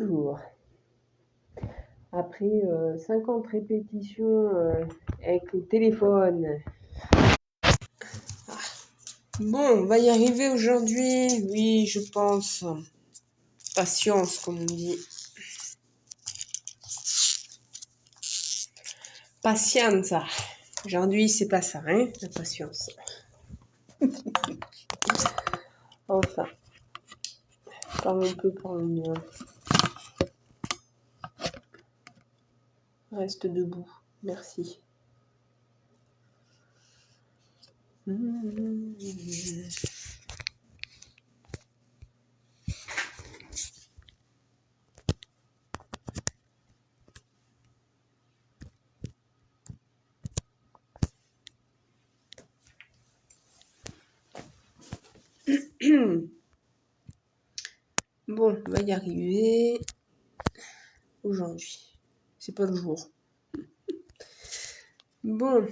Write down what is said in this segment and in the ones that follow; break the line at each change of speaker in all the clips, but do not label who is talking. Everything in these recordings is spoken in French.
Bonjour. Après 50 répétitions avec le téléphone. Bon, on va y arriver aujourd'hui. Oui, je pense. Patience, comme on dit. Patience. Aujourd'hui, c'est pas ça, hein, la patience. Enfin, parle un peu, parle mieux. Reste debout. Merci. Bon, on va y arriver aujourd'hui. C'est pas le jour. Bon.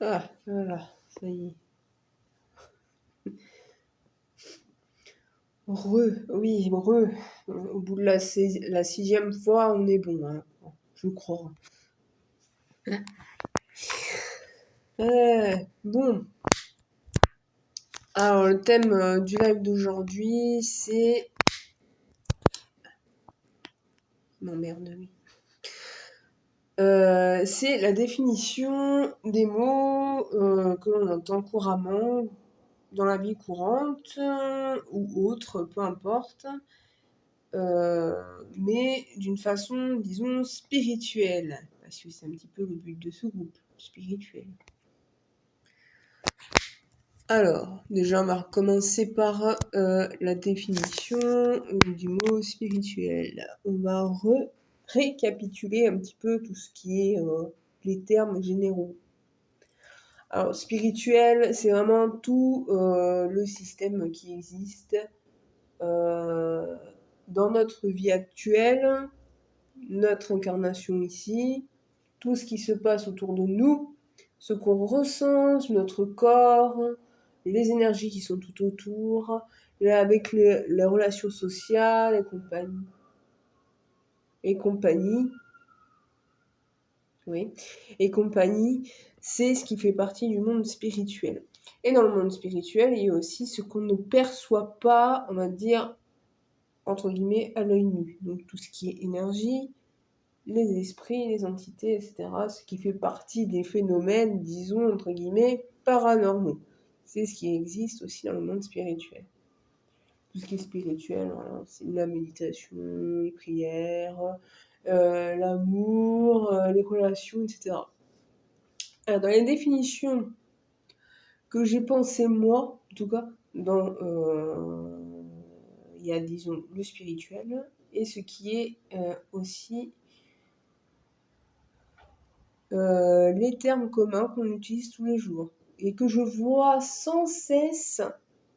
Ah, voilà, ça y est. Oui, Au bout de la 6e fois, on est bon, hein, je crois. Bon. Alors, le thème du live d'aujourd'hui, c'est... Non, merde, oui. C'est la définition des mots que l'on entend couramment dans la vie courante ou autre, peu importe. Mais d'une façon, disons, spirituelle, parce que c'est un petit peu le but de ce groupe, spirituel. Alors, déjà, on va commencer par la définition du mot spirituel. On va récapituler un petit peu tout ce qui est les termes généraux. Alors, spirituel, c'est vraiment tout le système qui existe dans notre vie actuelle, notre incarnation ici, tout ce qui se passe autour de nous, ce qu'on ressent sur notre corps, les énergies qui sont tout autour, avec les relations sociales et compagnie. Oui, et compagnie, c'est ce qui fait partie du monde spirituel. Et dans le monde spirituel, il y a aussi ce qu'on ne perçoit pas, on va dire, entre guillemets, à l'œil nu. Donc tout ce qui est énergie, les esprits, les entités, etc. Ce qui fait partie des phénomènes, disons, entre guillemets, paranormaux. C'est ce qui existe aussi dans le monde spirituel. Tout ce qui est spirituel, voilà, c'est la méditation, les prières, l'amour, les relations, etc. Alors, dans les définitions que j'ai pensées, moi, en tout cas, il y a, disons, le spirituel et ce qui est aussi les termes communs qu'on utilise tous les jours et que je vois sans cesse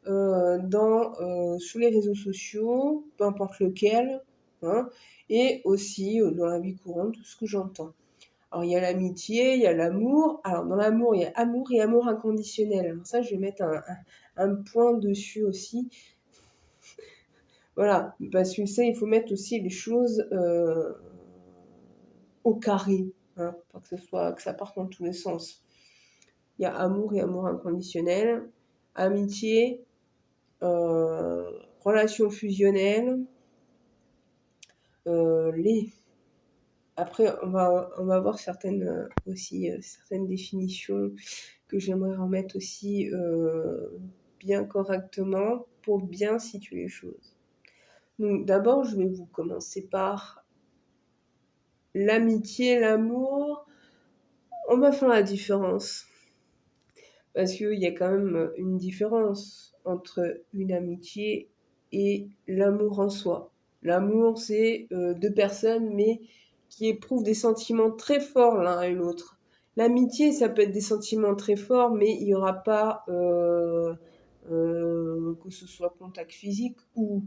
sur les réseaux sociaux, peu importe lequel, hein, et aussi dans la vie courante, tout ce que j'entends. Alors, il y a l'amitié, il y a l'amour. Alors, dans l'amour, il y a amour et amour inconditionnel. Alors ça, je vais mettre un point dessus aussi. Voilà, parce que ça, il faut mettre aussi les choses au carré, hein, pour que ça parte dans tous les sens. Il y a amour et amour inconditionnel, amitié, relations fusionnelles, les... Après, on va voir certaines certaines définitions que j'aimerais remettre aussi bien correctement pour bien situer les choses. Donc d'abord, je vais vous commencer par l'amitié, l'amour, on va faire la différence. Parce qu'il y a quand même une différence entre une amitié et l'amour en soi. L'amour, c'est deux personnes, mais qui éprouvent des sentiments très forts l'un et l'autre. L'amitié, ça peut être des sentiments très forts, mais il n'y aura pas, que ce soit contact physique ou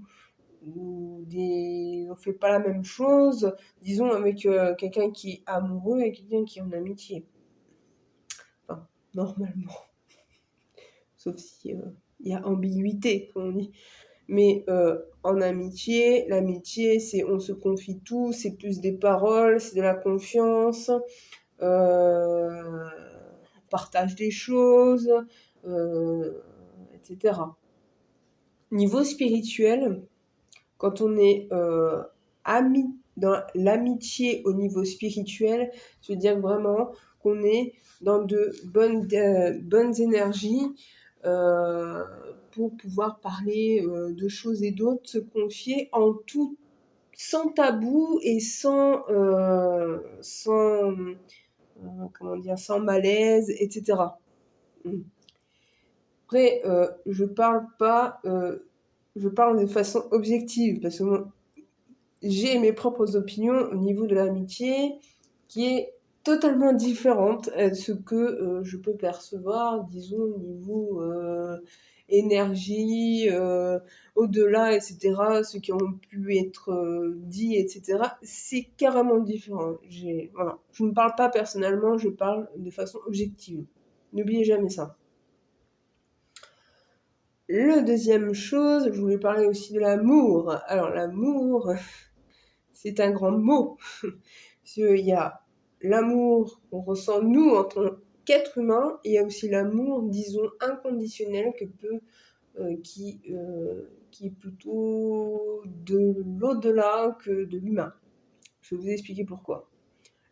on fait pas la même chose, disons, avec quelqu'un qui est amoureux et quelqu'un qui est en amitié. Enfin, normalement. Sauf si il y a ambiguïté, comme on dit. Mais en amitié, l'amitié, c'est on se confie tout, c'est plus des paroles, c'est de la confiance, on partage des choses, etc. Niveau spirituel, quand on est ami dans l'amitié au niveau spirituel, je veux dire vraiment qu'on est dans de bonnes énergies, pour pouvoir parler de choses et d'autres, se confier en tout, sans tabou et comment dire, sans malaise, etc. Après, je parle pas, je parle de façon objective, parce que j'ai mes propres opinions au niveau de l'amitié, qui est totalement différente de ce que je peux percevoir, disons, au niveau énergie, au-delà, etc., ce qui ont pu être dit, etc. C'est carrément différent. Voilà. Je ne parle pas personnellement, je parle de façon objective. N'oubliez jamais ça. Le deuxième chose, je voulais parler aussi de l'amour. Alors l'amour, c'est un grand mot. Parce qu'il y a l'amour qu'on ressent nous en tant qu'être humain, et il y a aussi l'amour, disons, inconditionnel qui est plutôt de l'au-delà que de l'humain. Je vais vous expliquer pourquoi.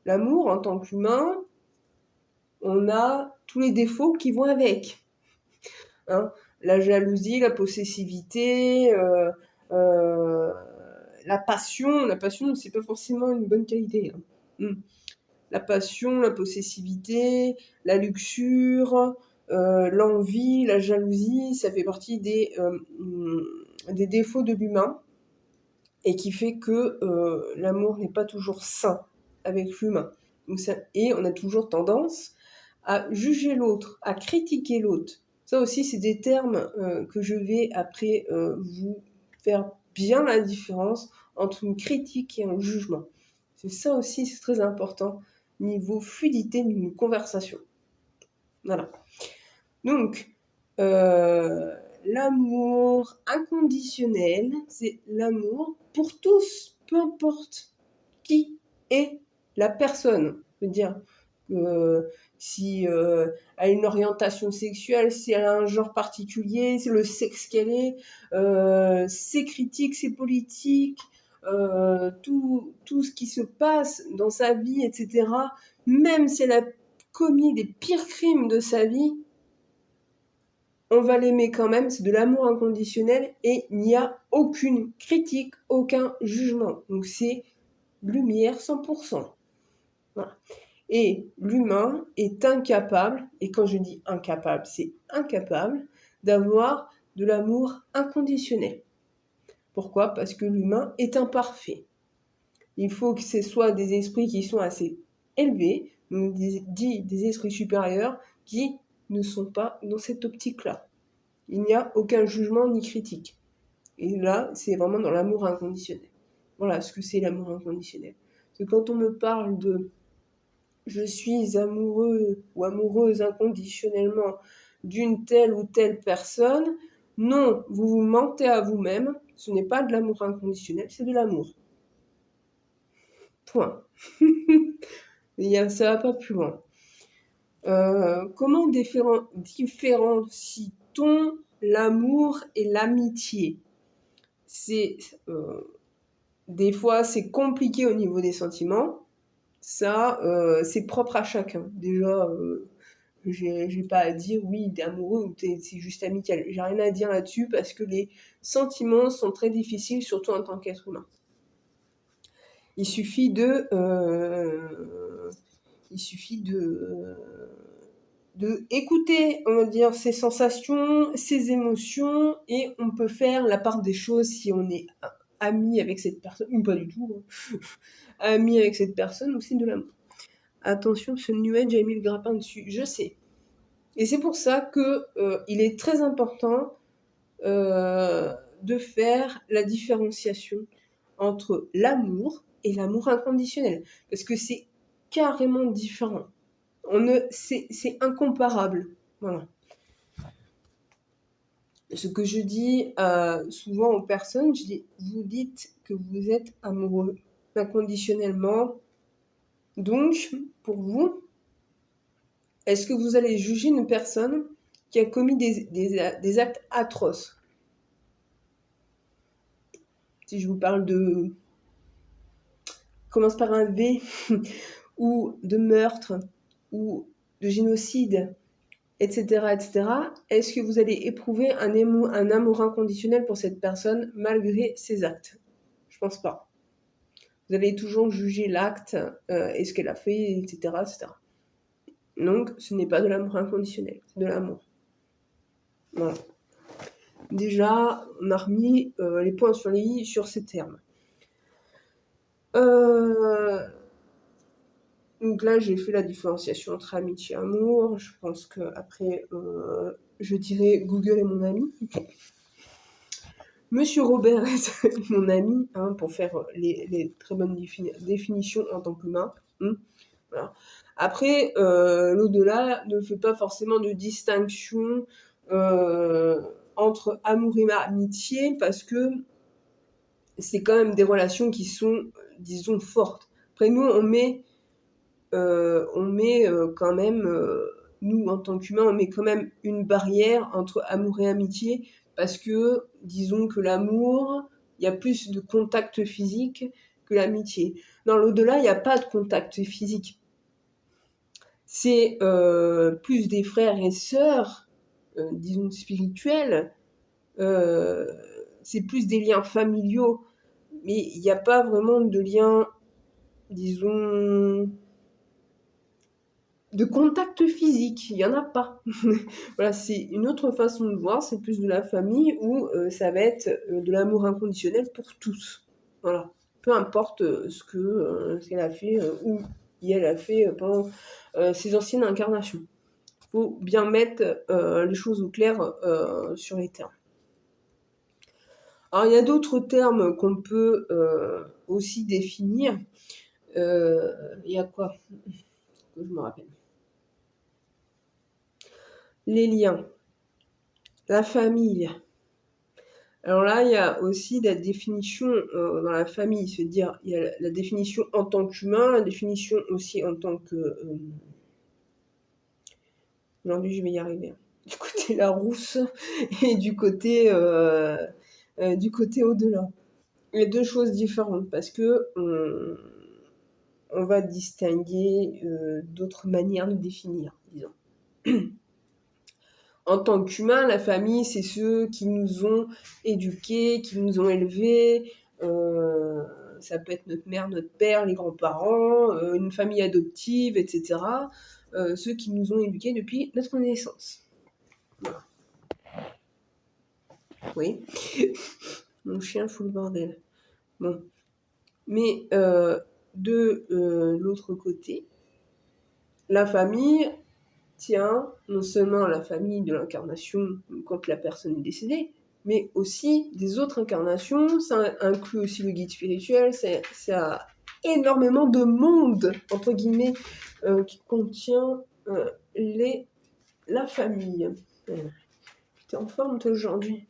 L'amour, en tant qu'humain, on a tous les défauts qui vont avec. Hein, la jalousie, la possessivité, la passion. La passion, c'est pas forcément une bonne qualité. Hein. La passion, la possessivité, la luxure, l'envie, la jalousie, ça fait partie des défauts de l'humain et qui fait que l'amour n'est pas toujours sain avec l'humain. Et on a toujours tendance à juger l'autre, à critiquer l'autre. Ça aussi, c'est des termes que je vais après vous faire bien la différence entre une critique et un jugement. C'est ça aussi, c'est très important, niveau fluidité d'une conversation. Voilà. Donc, l'amour inconditionnel, c'est l'amour pour tous, peu importe qui est la personne. Je veux dire, si elle a une orientation sexuelle, si elle a un genre particulier, c'est le sexe qu'elle est, ses critiques, ses politiques, tout ce qui se passe dans sa vie, etc. Même si elle a commis des pires crimes de sa vie, on va l'aimer quand même, c'est de l'amour inconditionnel et il n'y a aucune critique, aucun jugement. Donc c'est lumière 100%. Voilà. Et l'humain est incapable, et quand je dis incapable, c'est incapable d'avoir de l'amour inconditionnel. Pourquoi? Parce que l'humain est imparfait. Il faut que ce soit des esprits qui sont assez élevés, donc des esprits supérieurs qui ne sont pas dans cette optique-là. Il n'y a aucun jugement ni critique. Et là, c'est vraiment dans l'amour inconditionnel. Voilà ce que c'est l'amour inconditionnel. Parce que quand on me parle de je suis amoureux ou amoureuse inconditionnellement d'une telle ou telle personne, non, vous vous mentez à vous-même, ce n'est pas de l'amour inconditionnel, c'est de l'amour. Point. Ça va pas plus loin. Comment différencie-t-on l'amour et l'amitié? Des fois, c'est compliqué au niveau des sentiments. Ça, c'est propre à chacun. Déjà, j'ai pas à dire oui, t'es amoureux ou c'est juste amical. J'ai rien à dire là-dessus parce que les sentiments sont très difficiles, surtout en tant qu'être humain. Il suffit de écouter, on va dire, ses sensations, ses émotions, et on peut faire la part des choses si on est ami avec cette personne, ou pas du tout, hein. Ami avec cette personne, ou c'est de l'amour. Attention, ce nuage a mis le grappin dessus, je sais. Et c'est pour ça que il est très important de faire la différenciation entre l'amour et l'amour inconditionnel, parce que c'est carrément différent. C'est incomparable. Voilà. Ce que je dis souvent aux personnes, je dis, vous dites que vous êtes amoureux inconditionnellement. Donc, pour vous, est-ce que vous allez juger une personne qui a commis des actes atroces? Si je vous parle de... commence par un V, ou de meurtre, ou de génocide, etc., etc., est-ce que vous allez éprouver un amour inconditionnel pour cette personne malgré ses actes? Je pense pas. Vous allez toujours juger l'acte et ce qu'elle a fait, etc., etc. Donc, ce n'est pas de l'amour inconditionnel, c'est de l'amour. Voilà. Déjà, on a remis les points sur les i sur ces termes. Donc là, j'ai fait la différenciation entre amitié et amour. Je pense qu'après, je dirais Google est mon ami. Monsieur Robert est mon ami, hein, pour faire les très bonnes définitions en tant qu'humain. Voilà. Après, l'au-delà ne fait pas forcément de distinction entre amour et amitié, parce que c'est quand même des relations qui sont, disons, fortes. Après, nous, on met quand même, nous, en tant qu'humains, on met quand même une barrière entre amour et amitié, parce que, disons que l'amour, il y a plus de contact physique que l'amitié. Dans l'au-delà, il n'y a pas de contact physique. C'est plus des frères et sœurs, disons spirituels, c'est plus des liens familiaux, mais il n'y a pas vraiment de lien, disons, de contact physique, il n'y en a pas. Voilà, c'est une autre façon de voir, c'est plus de la famille, où ça va être de l'amour inconditionnel pour tous. Voilà, peu importe ce qu'elle a fait ou elle a fait pendant ses anciennes incarnations. Il faut bien mettre les choses au clair sur les termes. Alors, il y a d'autres termes qu'on peut aussi définir. Il y a quoi que je me rappelle? Les liens, la famille. Alors là, il y a aussi la définition dans la famille, c'est-à-dire il y a la définition en tant qu'humain, la définition aussi en tant que... Aujourd'hui, je vais y arriver. Du côté Larousse et du côté au-delà. Il y a deux choses différentes, parce que on va distinguer d'autres manières de définir, disons. En tant qu'humain, la famille, c'est ceux qui nous ont éduqués, qui nous ont élevés. Ça peut être notre mère, notre père, les grands-parents, une famille adoptive, etc. Ceux qui nous ont éduqués depuis notre naissance. Voilà. Oui. Mon chien fout le bordel. Bon. Mais de l'autre côté, la famille tient non seulement à la famille de l'incarnation quand la personne est décédée, mais aussi des autres incarnations. Ça inclut aussi le guide spirituel. Ça a énormément de monde, entre guillemets, qui contient la famille. T'es en forme toi aujourd'hui?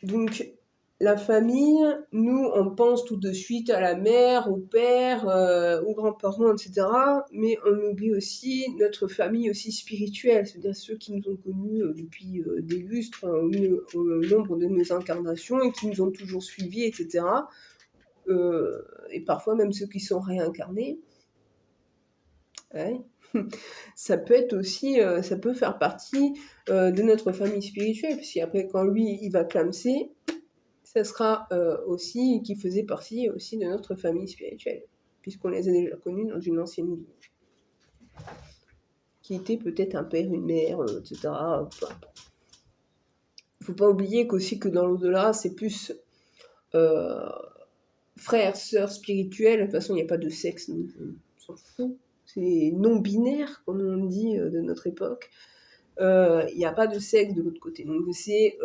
Donc, la famille, nous, on pense tout de suite à la mère, au père, aux grands-parents, etc. Mais on oublie aussi notre famille aussi spirituelle, c'est-à-dire ceux qui nous ont connus depuis des lustres, au nombre de nos incarnations, et qui nous ont toujours suivis, etc. Et parfois même ceux qui sont réincarnés. Ouais. Ça peut être aussi, ça peut faire partie de notre famille spirituelle, parce qu'après, quand lui, il va clamser, ça sera aussi qui faisait partie aussi de notre famille spirituelle, puisqu'on les a déjà connus dans une ancienne vie, qui était peut-être un père, une mère, etc. Il faut pas oublier qu'aussi que dans l'au-delà, c'est plus frères, sœurs spirituels. De toute façon, il n'y a pas de sexe, donc on s'en fout. C'est non-binaire, comme on dit de notre époque. Il n'y a pas de sexe de l'autre côté. Donc c'est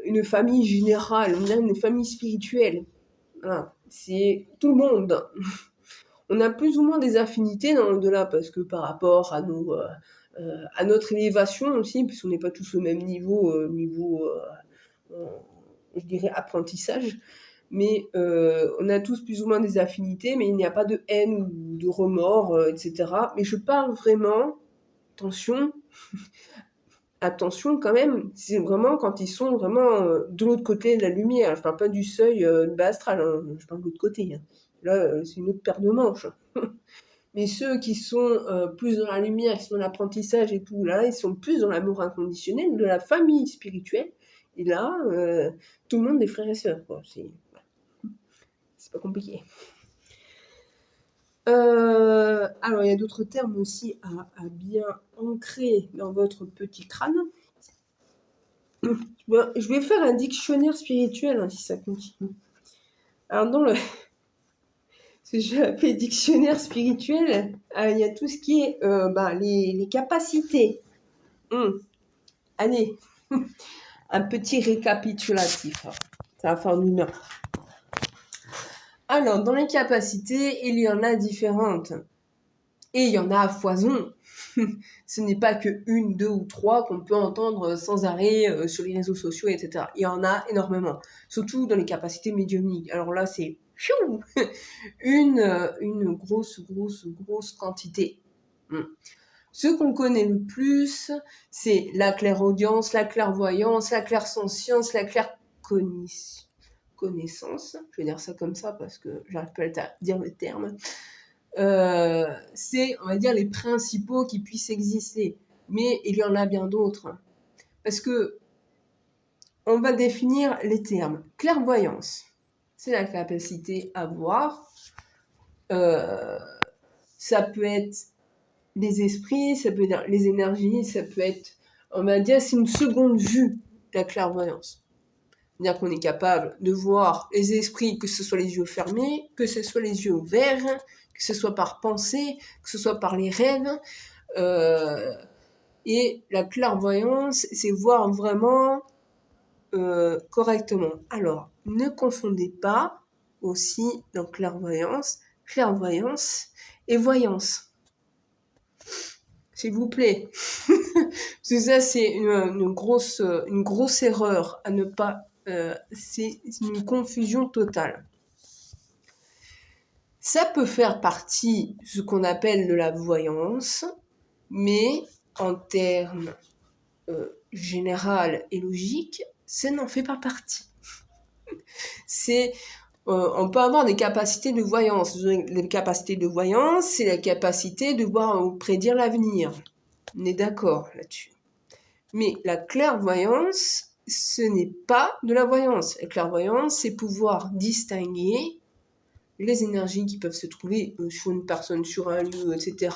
une famille générale, on a une famille spirituelle. Voilà. C'est tout le monde. On a plus ou moins des affinités dans l'au-delà, parce que par rapport à notre élévation aussi, puisqu'on n'est pas tous au même niveau, je dirais, apprentissage, mais on a tous plus ou moins des affinités, mais il n'y a pas de haine ou de remords, etc. Mais je parle vraiment, attention quand même, c'est vraiment quand ils sont vraiment de l'autre côté de la lumière. Je parle pas du seuil de bas astral, hein, je parle de l'autre côté. Hein. Là, c'est une autre paire de manches. Mais ceux qui sont plus dans la lumière, qui sont dans l'apprentissage et tout, là, ils sont plus dans l'amour inconditionnel de la famille spirituelle. Et là, tout le monde est frères et sœurs, quoi. C'est pas compliqué. Alors, il y a d'autres termes aussi à bien ancrer dans votre petit crâne. Je vais faire un dictionnaire spirituel hein, si ça continue. Alors, dans le ce que j'ai appelé dictionnaire spirituel, il y a tout ce qui est les capacités. Allez, un petit récapitulatif. Ça va faire une heure. Alors, dans les capacités, il y en a différentes. Et il y en a à foison. Ce n'est pas que une, deux ou trois qu'on peut entendre sans arrêt sur les réseaux sociaux, etc. Il y en a énormément. Surtout dans les capacités médiumniques. Alors là, c'est une grosse quantité. Ce qu'on connaît le plus, c'est la clairaudience, la clairvoyance, la clairsentience, la connaissance. Je vais dire ça comme ça parce que j'arrive pas à dire le terme. C'est, on va dire, les principaux qui puissent exister. Mais il y en a bien d'autres. Parce que on va définir les termes. Clairvoyance, c'est la capacité à voir. Ça peut être les esprits, ça peut être les énergies, ça peut être, on va dire, c'est une seconde vue, la clairvoyance. C'est-à-dire qu'on est capable de voir les esprits, que ce soit les yeux fermés, que ce soit les yeux ouverts, que ce soit par pensée, que ce soit par les rêves. Et la clairvoyance, c'est voir vraiment correctement. Alors, ne confondez pas aussi dans clairvoyance et voyance. S'il vous plaît. Parce que ça, c'est une grosse erreur à ne pas... c'est une confusion totale. Ça peut faire partie de ce qu'on appelle de la voyance, mais en termes général et logiques, ça n'en fait pas partie. On peut avoir des capacités de voyance. Les capacités de voyance, c'est la capacité de voir ou prédire l'avenir. On est d'accord là-dessus. Mais la clairvoyance, ce n'est pas de la voyance. La clairvoyance, c'est pouvoir distinguer les énergies qui peuvent se trouver sur une personne, sur un lieu, etc.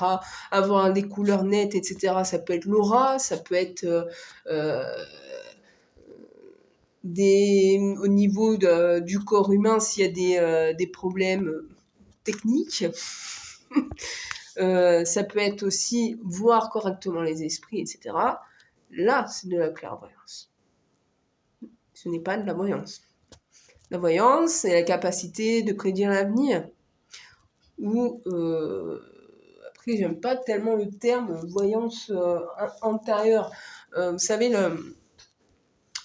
Avoir des couleurs nettes, etc. Ça peut être l'aura, ça peut être au niveau du corps humain s'il y a des problèmes techniques. Ça peut être aussi voir correctement les esprits, etc. Là, c'est de la clairvoyance. Ce n'est pas de la voyance. La voyance, c'est la capacité de prédire l'avenir. Ou, après, j'aime pas tellement le terme voyance antérieure. Vous savez,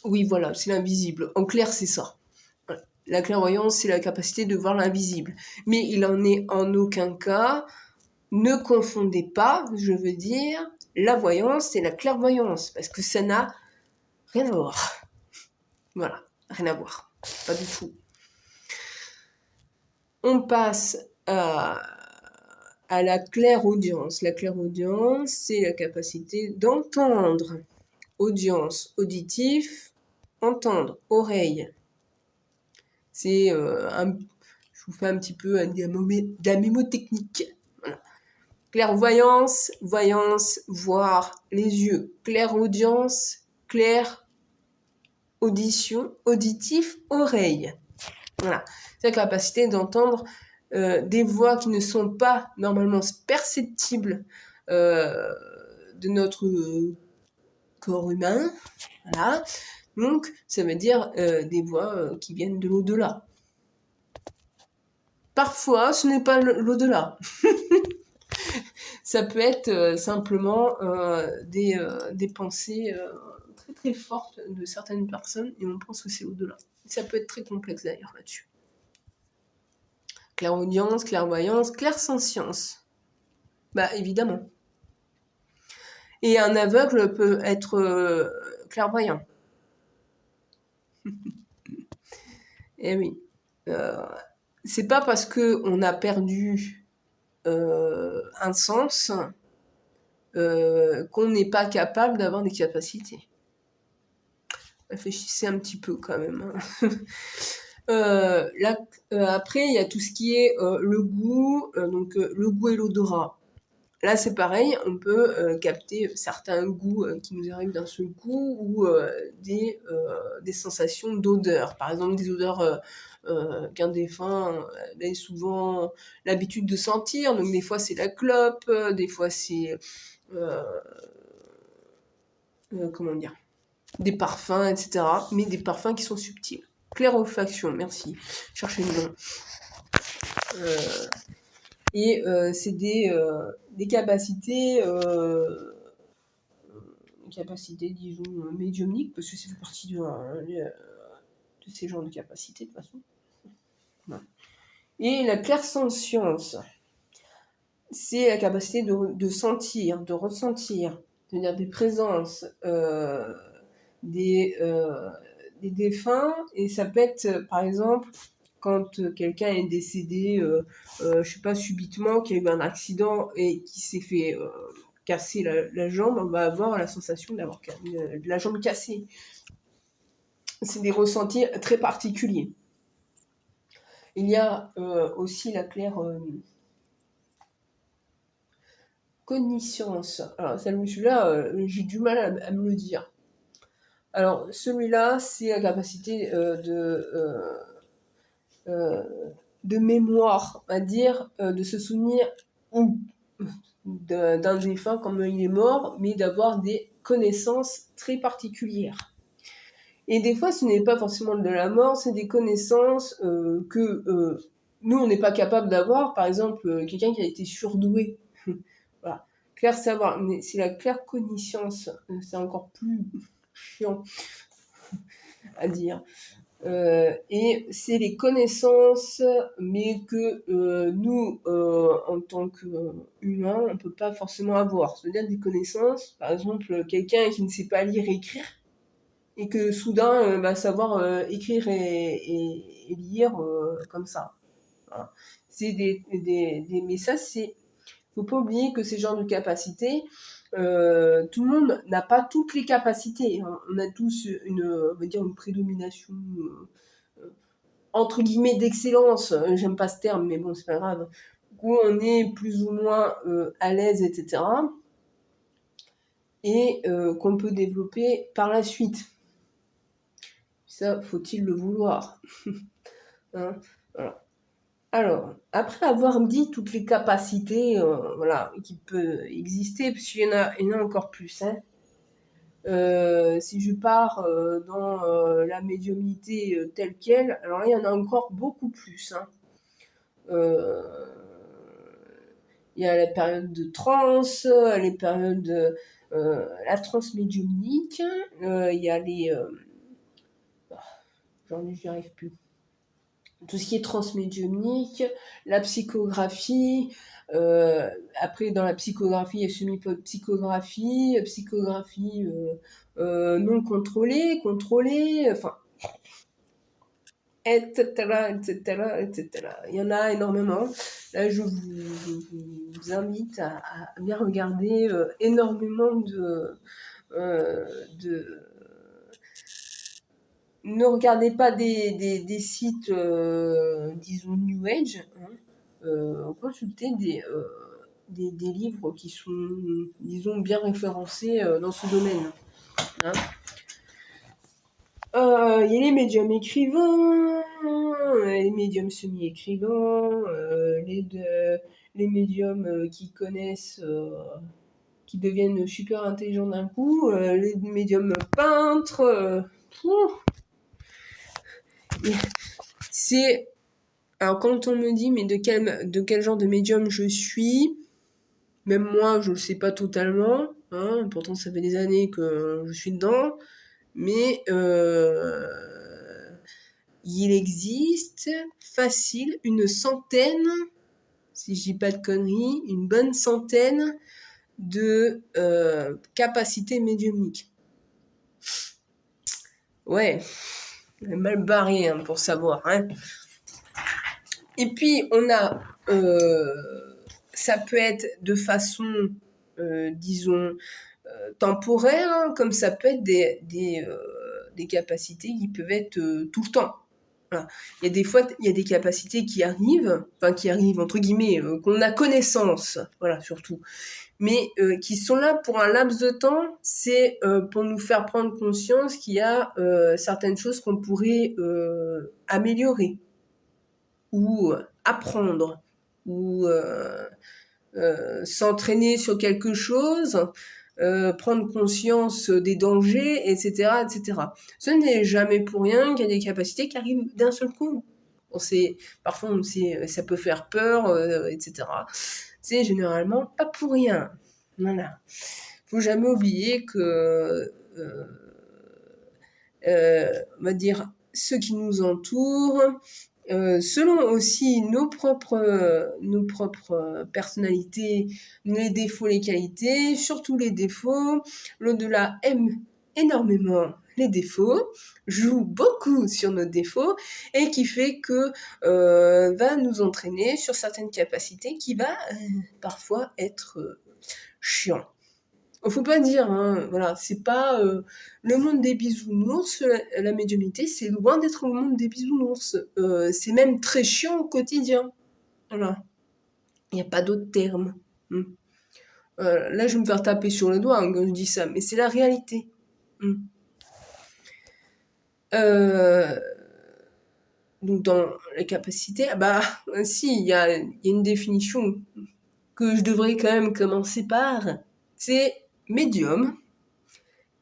oui, voilà, c'est l'invisible. En clair, c'est ça. La clairvoyance, c'est la capacité de voir l'invisible. Mais il en est en aucun cas. Ne confondez pas, je veux dire, la voyance et la clairvoyance. Parce que ça n'a rien à voir. Voilà, rien à voir. Pas du tout. On passe à la clairaudience. La clairaudience, c'est la capacité d'entendre. Audience, auditif, entendre, oreille. C'est je vous fais un petit peu de la mémotechnique. Voilà. Clairvoyance, voyance, voir, les yeux. Clairaudience, clair, audition, auditif, oreille. Voilà. C'est la capacité d'entendre des voix qui ne sont pas normalement perceptibles de notre corps humain. Voilà. Donc, ça veut dire des voix qui viennent de l'au-delà. Parfois, ce n'est pas l'au-delà. Ça peut être simplement des pensées très très fortes de certaines personnes et on pense que c'est au-delà. Ça peut être très complexe d'ailleurs là-dessus. Clairaudience, clairvoyance, clairsentience. Bah évidemment. Et un aveugle peut être clairvoyant. Eh oui. C'est pas parce qu'on a perdu un sens qu'on n'est pas capable d'avoir des capacités. Réfléchissez un petit peu quand même. Là, après, il y a tout ce qui est le goût, donc le goût et l'odorat. Là, c'est pareil, on peut capter certains goûts qui nous arrivent d'un seul coup ou des sensations d'odeur. Par exemple, des odeurs qu'un défunt a souvent l'habitude de sentir. Donc, des fois, c'est la clope, des fois, c'est... comment dire, des parfums, etc. Mais des parfums qui sont subtils. Clairofaction, merci. Cherchez le nom. Et c'est des capacités, disons, médiumniques, parce que ça fait partie de ces genres de capacités, de toute façon. Voilà. Et la clairsentience, c'est la capacité de sentir, de ressentir, c'est-à-dire des présences, des défunts, et ça peut être, par exemple, quand quelqu'un est décédé, je sais pas, subitement, qu'il y a eu un accident et qui s'est fait casser la jambe, on va avoir la sensation d'avoir de la jambe cassée. C'est des ressentis très particuliers. Il y a aussi la claire cogniscience. Alors, celui-là, j'ai du mal à me le dire. Alors, celui-là, c'est la capacité de mémoire, à dire, de se souvenir d'un défunt comme il est mort, mais d'avoir des connaissances très particulières. Et des fois, ce n'est pas forcément de la mort, c'est des connaissances que nous, on n'est pas capable d'avoir. Par exemple, quelqu'un qui a été surdoué. Voilà. Clair savoir, mais c'est la claire connaissance, c'est encore plus chiant à dire. Et c'est les connaissances, mais que nous, en tant qu'humains, on ne peut pas forcément avoir. C'est-à-dire des connaissances, par exemple, quelqu'un qui ne sait pas lire et écrire, et que soudain va savoir écrire et lire comme ça. Voilà. C'est mais ça, c'est... Faut pas oublier que ces genres de capacités, tout le monde n'a pas toutes les capacités. Hein. On a tous on va dire une prédomination entre guillemets d'excellence. J'aime pas ce terme, mais bon, c'est pas grave. Où on est plus ou moins à l'aise, etc. Et qu'on peut développer par la suite. Ça, faut-il le vouloir. Hein, voilà. Alors, après avoir dit toutes les capacités voilà, qui peuvent exister, parce qu'il y en a encore plus, hein. Si je pars dans la médiumnité telle qu'elle, alors là, il y en a encore beaucoup plus. Hein. Il y a la période de transe, les périodes la transe médiumnique, il y a les... j'y arrive plus. Tout ce qui est transmédiumnique, la psychographie, après dans la psychographie, il y a semi-psychographie, psychographie non contrôlée, contrôlée, enfin, etc., etc., etc. Il y en a énormément. Là, je vous invite à bien regarder énormément de ne regardez pas des sites, disons, New Age, hein. Consultez des livres qui sont, disons, bien référencés dans ce domaine, hein. Il y a les médiums écrivains, les médiums semi-écrivains, les médiums qui connaissent, qui deviennent super intelligents d'un coup, les médiums peintres. C'est Alors quand on me dit mais de quel genre de médium je suis, même moi je le sais pas totalement, hein, pourtant ça fait des années que je suis dedans, mais il existe facile une centaine, si je dis pas de conneries, une bonne centaine de capacités médiumniques. Ouais, mal barré hein, pour savoir. Hein. Et puis on a, ça peut être de façon, disons, temporaire, hein, comme ça peut être des capacités qui peuvent être tout le temps. Voilà. Il y a des fois, il y a des capacités qui arrivent, entre guillemets, qu'on a connaissance, voilà, surtout, mais qui sont là pour un laps de temps, c'est pour nous faire prendre conscience qu'il y a certaines choses qu'on pourrait améliorer, ou apprendre, ou s'entraîner sur quelque chose, prendre conscience des dangers, etc., etc. Ce n'est jamais pour rien qu'il y a des capacités qui arrivent d'un seul coup. Parfois, on sait, ça peut faire peur, etc. C'est généralement pas pour rien. Voilà. Faut jamais oublier que, on va dire, ceux qui nous entourent, selon aussi nos propres personnalités, les défauts, les qualités, surtout les défauts. L'au-delà aime énormément les défauts, joue beaucoup sur nos défauts et qui fait que va nous entraîner sur certaines capacités qui va parfois être chiant. Faut pas dire, hein, voilà, c'est pas le monde des bisounours, la médiumnité, c'est loin d'être le monde des bisounours. C'est même très chiant au quotidien. Voilà. Il n'y a pas d'autre terme. Là, je vais me faire taper sur le doigt hein, quand je dis ça, mais c'est la réalité. Donc, dans les capacités, si, il y a une définition que je devrais quand même commencer par, c'est médium.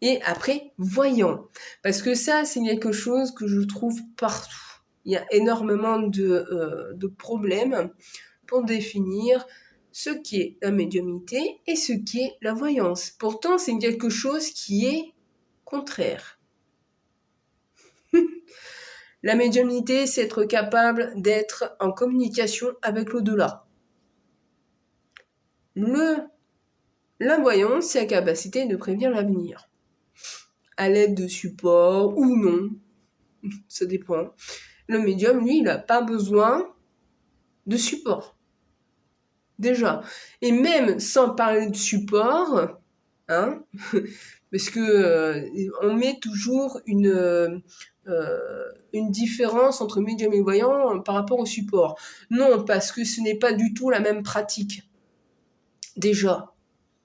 Et après, voyant. Parce que ça, c'est quelque chose que je trouve partout. Il y a énormément de problèmes pour définir ce qui est la médiumnité et ce qui est la voyance. Pourtant, c'est quelque chose qui est contraire. La médiumnité, c'est être capable d'être en communication avec l'au-delà. La voyance, c'est la capacité de prévenir l'avenir. À l'aide de supports ou non, ça dépend. Le médium, lui, il n'a pas besoin de support. Déjà. Et même sans parler de support, hein, parce que on met toujours une différence entre médium et voyant par rapport au support. Non, parce que ce n'est pas du tout la même pratique. Déjà.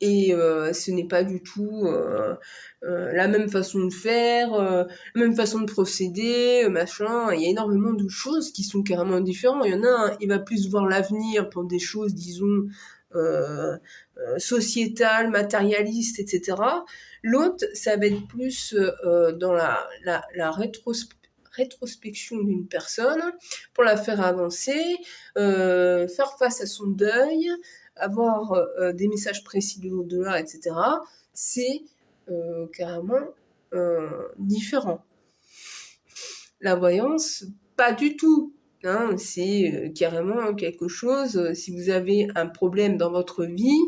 Et ce n'est pas du tout la même façon de faire, la même façon de procéder, machin. Il y a énormément de choses qui sont carrément différentes. Il y en a un, il va plus voir l'avenir pour des choses, disons, sociétales, matérialistes, etc. L'autre, ça va être plus dans la rétrospection d'une personne pour la faire avancer, faire face à son deuil, avoir des messages précis de l'au-delà, etc., c'est carrément différent. La voyance, pas du tout. Hein, c'est carrément quelque chose, si vous avez un problème dans votre vie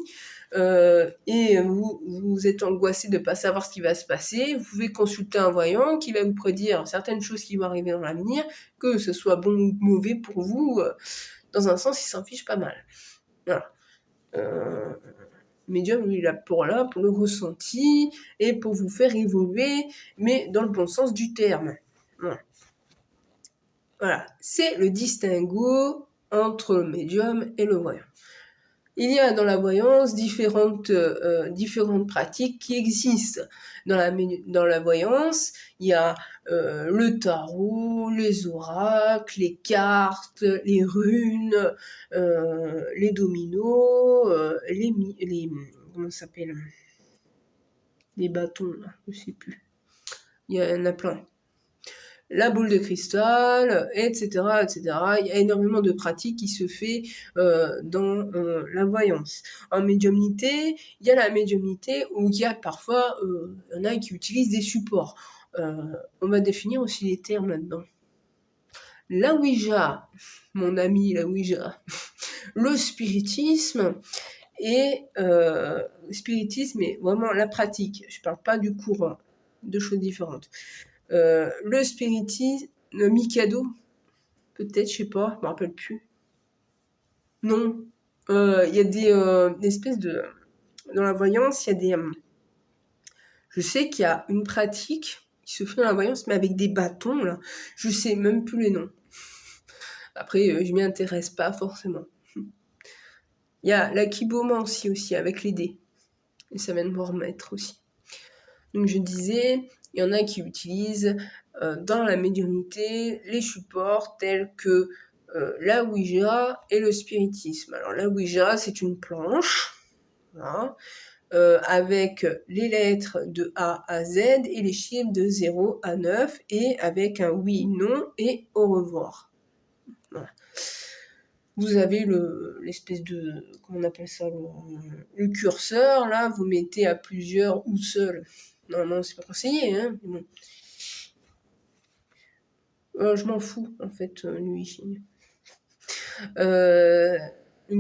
et vous êtes angoissé de ne pas savoir ce qui va se passer, vous pouvez consulter un voyant qui va vous prédire certaines choses qui vont arriver dans l'avenir, que ce soit bon ou mauvais pour vous, dans un sens, il s'en fiche pas mal. Voilà. Médium, lui, il est pour le ressenti et pour vous faire évoluer, mais dans le bon sens du terme. Voilà, c'est le distinguo entre le médium et le voyant. Il y a dans la voyance différentes pratiques qui existent. Dans la voyance, il y a le tarot, les oracles, les cartes, les runes, les dominos, comment ça s'appelle, les bâtons, là, je sais plus. Il y en a plein. La boule de cristal, etc., etc. Il y a énormément de pratiques qui se fait dans la voyance. En médiumnité, il y a la médiumnité où il y a parfois, il y en a qui utilisent des supports. On va définir aussi les termes là-dedans. La Ouija, mon ami, la Ouija, le spiritisme et spiritisme est vraiment la pratique. Je parle pas du courant, deux choses différentes. Le spiritisme, le Mikado, peut-être, je sais pas, je me rappelle plus. Non, il y a des espèces de... Dans la voyance, il y a des... je sais qu'il y a une pratique qui se fait dans la voyance, mais avec des bâtons, là. Je sais même plus les noms. Après, je m'y intéresse pas forcément. Il y a la kibomancie aussi, avec les dés. Et ça vient de me remettre aussi. Donc je disais, il y en a qui utilisent dans la médiumnité les supports tels que la Ouija et le spiritisme. Alors la Ouija, c'est une planche, voilà, avec les lettres de A à Z et les chiffres de 0 à 9 et avec un oui, non et au revoir. Voilà. Vous avez l'espèce de, comment on appelle ça, le curseur, là, vous mettez à plusieurs ou seul. Non, c'est pas conseillé, hein. Bon. Je m'en fous, en fait, lui.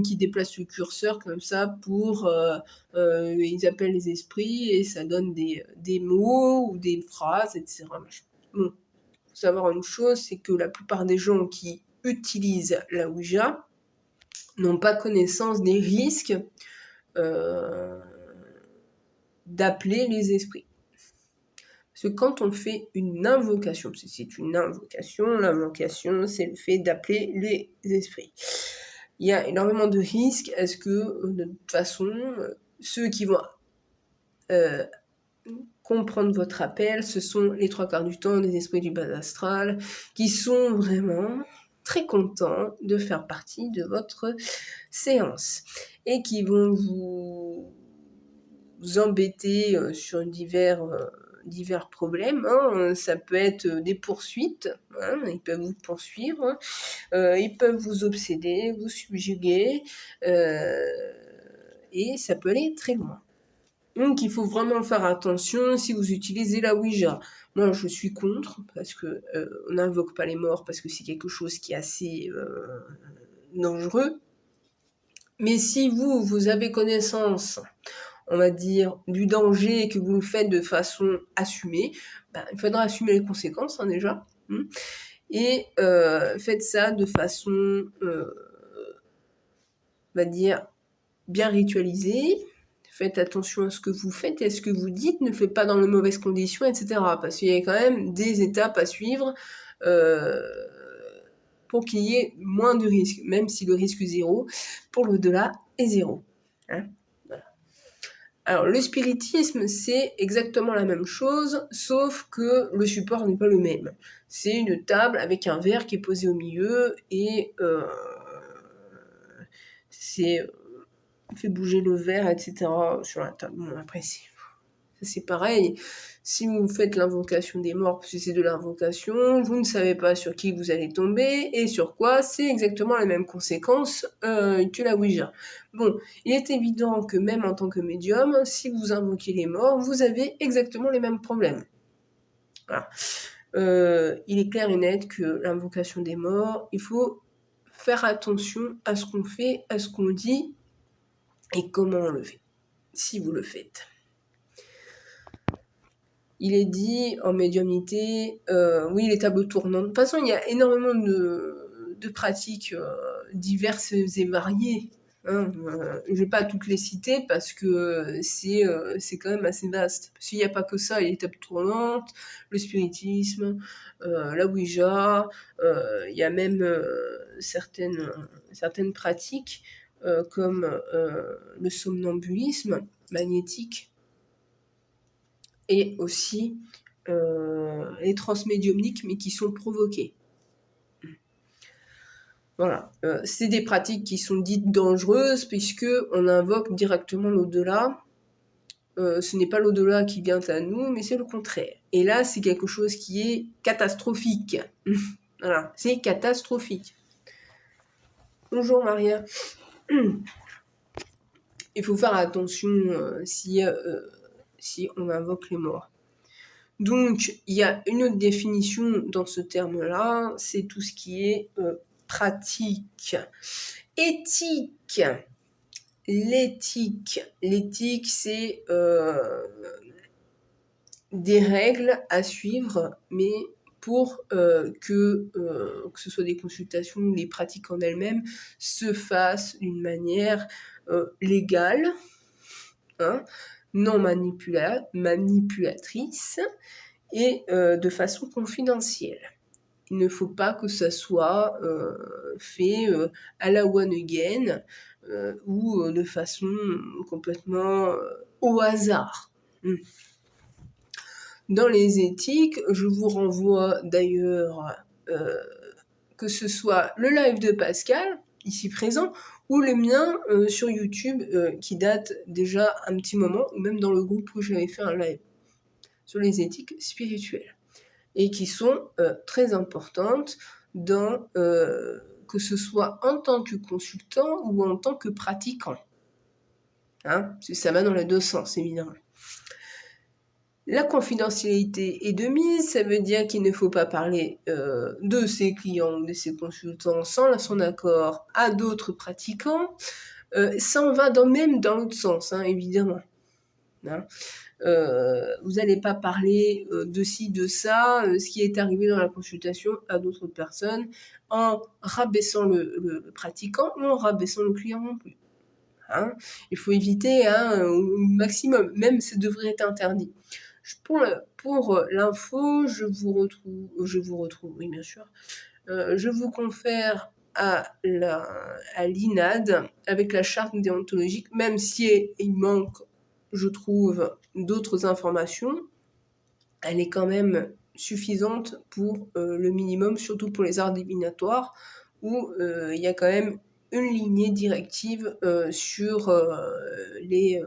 Qui déplace le curseur comme ça pour... ils appellent les esprits et ça donne des mots ou des phrases, etc. Bon, faut savoir une chose, c'est que la plupart des gens qui utilisent la Ouija n'ont pas connaissance des risques d'appeler les esprits. Parce que quand on fait une invocation, parce que c'est une invocation, l'invocation, c'est le fait d'appeler les esprits. Il y a énormément de risques à ce que, de toute façon, ceux qui vont comprendre votre appel, ce sont les 3/4 du temps des esprits du bas astral, qui sont vraiment très contents de faire partie de votre séance et qui vont vous embêter sur divers problèmes, hein. Ça peut être des poursuites, hein, ils peuvent vous poursuivre, hein. Ils peuvent vous obséder, vous subjuguer, et ça peut aller très loin. Donc il faut vraiment faire attention si vous utilisez la Ouija. Moi je suis contre, parce que on n'invoque pas les morts, parce que c'est quelque chose qui est assez dangereux. Mais si vous avez connaissance, on va dire, du danger et que vous le faites de façon assumée, il faudra assumer les conséquences, hein, déjà. Et faites ça de façon, on va dire, bien ritualisée. Faites attention à ce que vous faites et à ce que vous dites. Ne faites pas dans de mauvaises conditions, etc. Parce qu'il y a quand même des étapes à suivre pour qu'il y ait moins de risques, même si le risque est 0, pour l'au-delà est 0. Hein, voilà. Alors, le spiritisme, c'est exactement la même chose, sauf que le support n'est pas le même. C'est une table avec un verre qui est posé au milieu et on fait bouger le verre, etc. sur la table. Bon, après, c'est pareil. Si vous faites l'invocation des morts, parce que c'est de l'invocation, vous ne savez pas sur qui vous allez tomber et sur quoi, c'est exactement les mêmes conséquences que la Ouija. Bon, il est évident que même en tant que médium, si vous invoquez les morts, vous avez exactement les mêmes problèmes. Voilà. Il est clair et net que l'invocation des morts, il faut faire attention à ce qu'on fait, à ce qu'on dit et comment on le fait, si vous le faites. Il est dit en médiumnité, oui, les tableaux tournants. De toute façon, il y a énormément de pratiques diverses et variées Hein, je vais pas toutes les citer parce que c'est quand même assez vaste. Parce qu'il n'y a pas que ça, il y a les tables tournantes, le spiritisme, la Ouija, il y a même certaines pratiques comme le somnambulisme magnétique et aussi les transmédiumniques, mais qui sont provoquées. Voilà, c'est des pratiques qui sont dites dangereuses puisque on invoque directement l'au-delà. Ce n'est pas l'au-delà qui vient à nous, mais c'est le contraire. Et là, c'est quelque chose qui est catastrophique. Voilà, c'est catastrophique. Bonjour Maria. Il faut faire attention si on invoque les morts. Donc, il y a une autre définition dans ce terme-là, c'est tout ce qui est pratique. Éthique. L'éthique, c'est des règles à suivre, mais pour que ce soit des consultations ou les pratiques en elles-mêmes se fassent d'une manière légale, hein, non manipulatrice et de façon confidentielle. Il ne faut pas que ça soit fait à la one again ou de façon complètement au hasard. Dans les éthiques, je vous renvoie d'ailleurs que ce soit le live de Pascal, ici présent, ou le mien sur YouTube qui date déjà un petit moment, ou même dans le groupe où j'avais fait un live sur les éthiques spirituelles, et qui sont très importantes dans que ce soit en tant que consultant ou en tant que pratiquant. Hein, ça va dans les deux sens, évidemment. La confidentialité est de mise, ça veut dire qu'il ne faut pas parler de ses clients ou de ses consultants sans son accord à d'autres pratiquants. Ça en va même dans l'autre sens, hein, évidemment. Hein. Vous n'allez pas parler de ci, de ça, ce qui est arrivé dans la consultation à d'autres personnes en rabaissant le pratiquant ou en rabaissant le client non plus. Hein. Il faut éviter au maximum, même ça devrait être interdit. Pour l'info, je vous retrouve, oui bien sûr, je vous confère à l'INAD avec la charte déontologique, même si il manque, je trouve, d'autres informations, elle est quand même suffisante pour le minimum, surtout pour les arts divinatoires, où il y a quand même une lignée directive sur les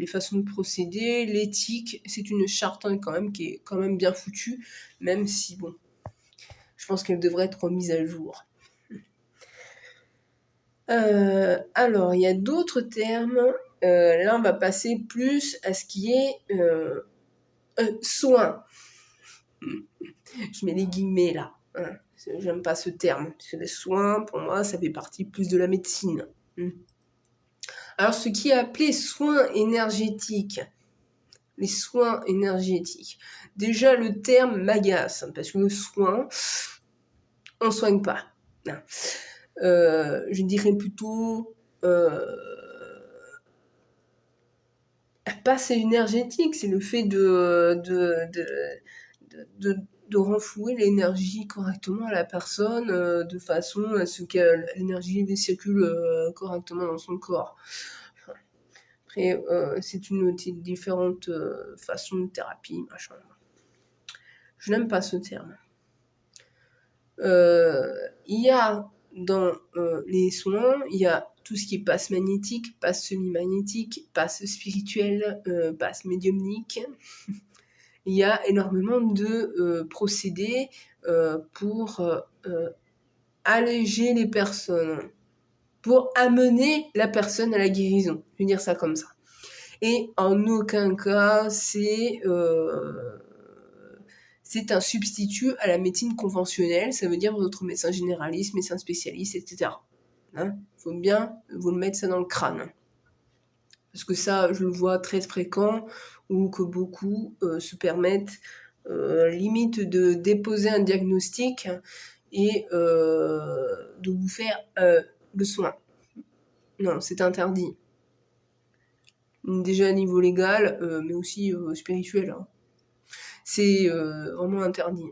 façons de procéder, l'éthique, c'est une charte quand même qui est quand même bien foutue, même si, bon, je pense qu'elle devrait être remise à jour. Alors, il y a d'autres termes. Là, on va passer plus à ce qui est soins. Je mets les guillemets là. Hein. J'aime pas ce terme. Parce que les soins, pour moi, ça fait partie plus de la médecine. Alors, ce qui est appelé soins énergétiques, les soins énergétiques. Déjà, le terme m'agace, parce que le soin, on ne soigne pas. Non. Je dirais plutôt pas c'est énergétique, c'est le fait de renflouer l'énergie correctement à la personne de façon à ce que l'énergie circule correctement dans son corps. Après, c'est une différente façon de thérapie, machin. Je n'aime pas ce terme. Il y a dans les soins, il y a tout ce qui est passe magnétique, passe semi-magnétique, passe spirituel, passe médiumnique. Il y a énormément de procédés pour alléger les personnes, pour amener la personne à la guérison. Je vais dire ça comme ça. Et en aucun cas, c'est un substitut à la médecine conventionnelle, ça veut dire votre médecin généraliste, médecin spécialiste, etc. Hein, faut bien vous le mettre ça dans le crâne. Parce que ça, je le vois très fréquent, ou que beaucoup se permettent limite de déposer un diagnostic et de vous faire le soin. Non, c'est interdit. Déjà à niveau légal, mais aussi spirituel. Hein. C'est vraiment interdit.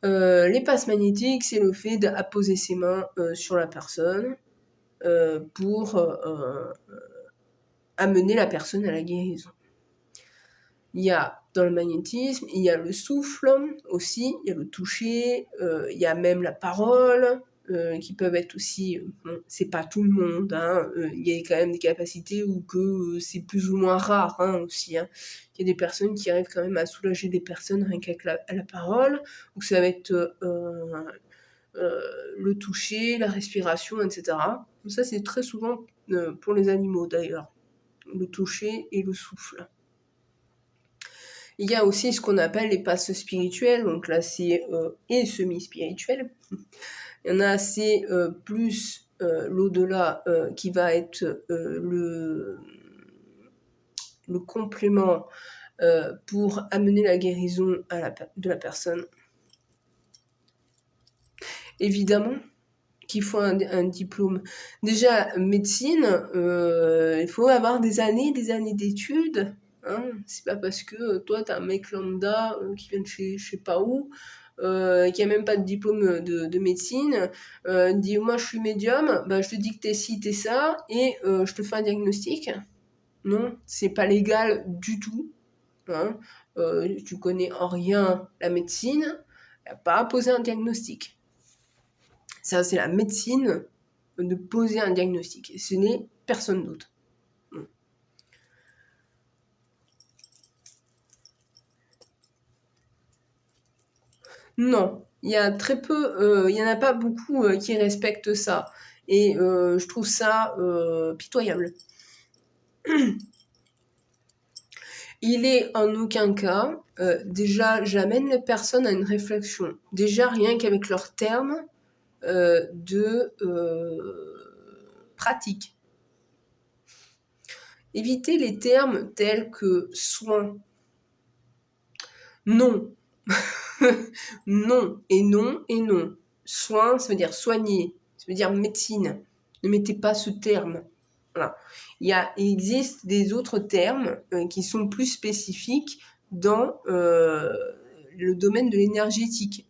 Les passes magnétiques, c'est le fait d'apposer ses mains sur la personne pour amener la personne à la guérison. Il y a dans le magnétisme, il y a le souffle aussi, il y a le toucher, il y a même la parole, qui peuvent être aussi, bon, c'est pas tout le monde, hein, il y a quand même des capacités où que c'est plus ou moins rare hein, aussi. Hein. Il y a des personnes qui arrivent quand même à soulager des personnes rien qu'avec la parole, donc ça va être le toucher, la respiration, etc. Donc ça c'est très souvent pour les animaux d'ailleurs, le toucher et le souffle. Il y a aussi ce qu'on appelle les passes spirituelles, donc là c'est et semi-spirituelles. Il y en a c'est plus l'au-delà qui va être le complément pour amener la guérison de la personne. Évidemment qu'il faut un diplôme. Déjà, médecine, il faut avoir des années d'études. Hein. C'est pas parce que toi, t'es un mec lambda qui vient de je sais pas où, qui a même pas de diplôme de médecine, dit moi je suis médium, bah, je te dis que t'es ci, t'es ça, et je te fais un diagnostic. Non, c'est pas légal du tout. Hein. Tu connais en rien la médecine, y a pas à poser un diagnostic. Ça, c'est la médecine de poser un diagnostic. Ce n'est personne d'autre. Non, il y a très peu, il n'y en a pas beaucoup qui respectent ça. Et je trouve ça pitoyable. Il est en aucun cas, déjà, j'amène les personnes à une réflexion. Déjà, rien qu'avec leurs termes de pratique. Évitez les termes tels que soin. Non. Non et non et non. Soin, ça veut dire soigner, ça veut dire médecine. Ne mettez pas ce terme. Voilà. Il existe des autres termes qui sont plus spécifiques dans le domaine de l'énergétique.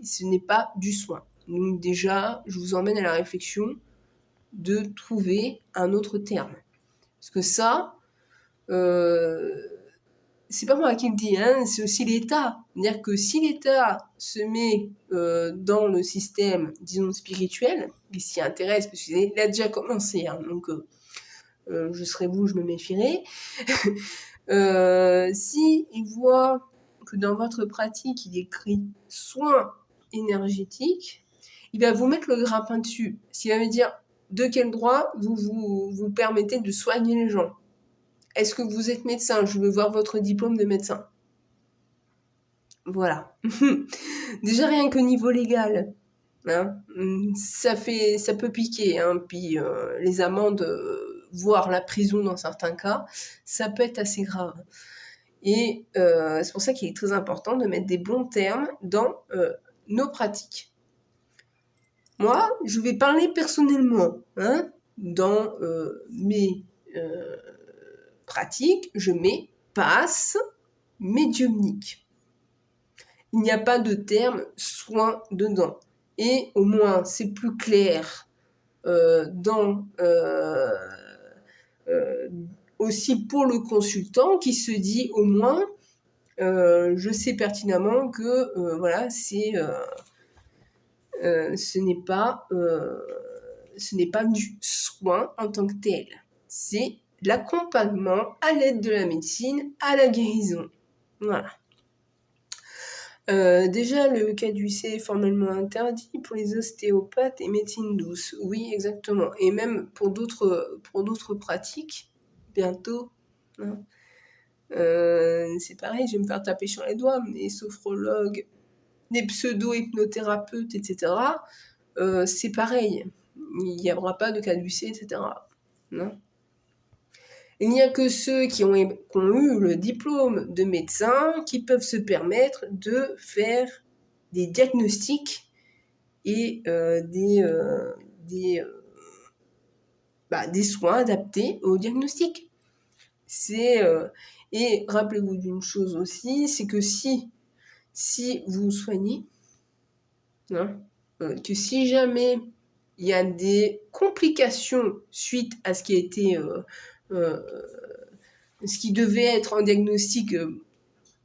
Ce n'est pas du soin. Donc déjà, je vous emmène à la réflexion de trouver un autre terme. Parce que ça, c'est pas moi qui le dis, hein, c'est aussi l'État. C'est-à-dire que si l'État se met dans le système, disons, spirituel, il s'y intéresse, parce qu'il a déjà commencé, hein, donc je serais vous, je me méfierais. Si il voit que dans votre pratique, il écrit soins énergétiques, il va vous mettre le grappin dessus. S'il va me dire de quel droit vous permettez de soigner les gens. Est-ce que vous êtes médecin? Je veux voir votre diplôme de médecin. Voilà. Déjà rien qu'au niveau légal, hein, ça peut piquer. Hein, puis les amendes, voire la prison dans certains cas, ça peut être assez grave. Et c'est pour ça qu'il est très important de mettre des bons termes dans nos pratiques. Moi, je vais parler personnellement. Hein, dans mes pratiques, je mets passe médiumnique. Il n'y a pas de terme soin dedans. Et au moins, c'est plus clair aussi pour le consultant qui se dit au moins, je sais pertinemment que voilà, ce n'est pas du soin en tant que tel. C'est l'accompagnement à l'aide de la médecine à la guérison. Voilà. Déjà, le caducée est formellement interdit pour les ostéopathes et médecine douce. Oui, exactement. Et même pour d'autres pratiques, bientôt. Hein. C'est pareil, je vais me faire taper sur les doigts, mais les sophrologues, les pseudo-hypnothérapeutes, etc., c'est pareil. Il n'y aura pas de caducée, etc. Non. Il n'y a que ceux qui ont eu le diplôme de médecin qui peuvent se permettre de faire des diagnostics et des soins adaptés au diagnostic. Et rappelez-vous d'une chose aussi, c'est que si vous soignez, hein, que si jamais il y a des complications suite à ce qui a été ce qui devait être en diagnostic,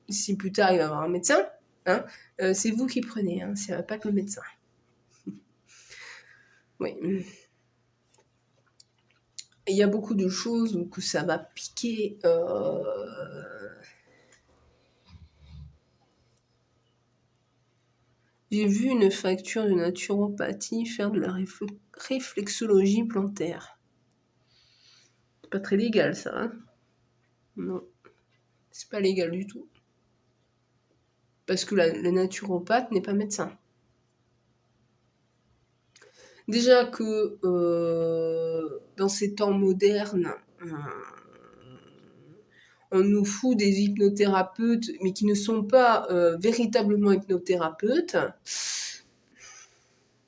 si plus tard il va y avoir un médecin, hein, c'est vous qui prenez, hein, ça va pas que le médecin. Oui. Il y a beaucoup de choses où ça va piquer. J'ai vu une facture de naturopathie faire de la réflexologie plantaire. C'est pas très légal, ça, hein? Non, c'est pas légal du tout. Parce que le naturopathe n'est pas médecin. Déjà que dans ces temps modernes, on nous fout des hypnothérapeutes, mais qui ne sont pas véritablement hypnothérapeutes.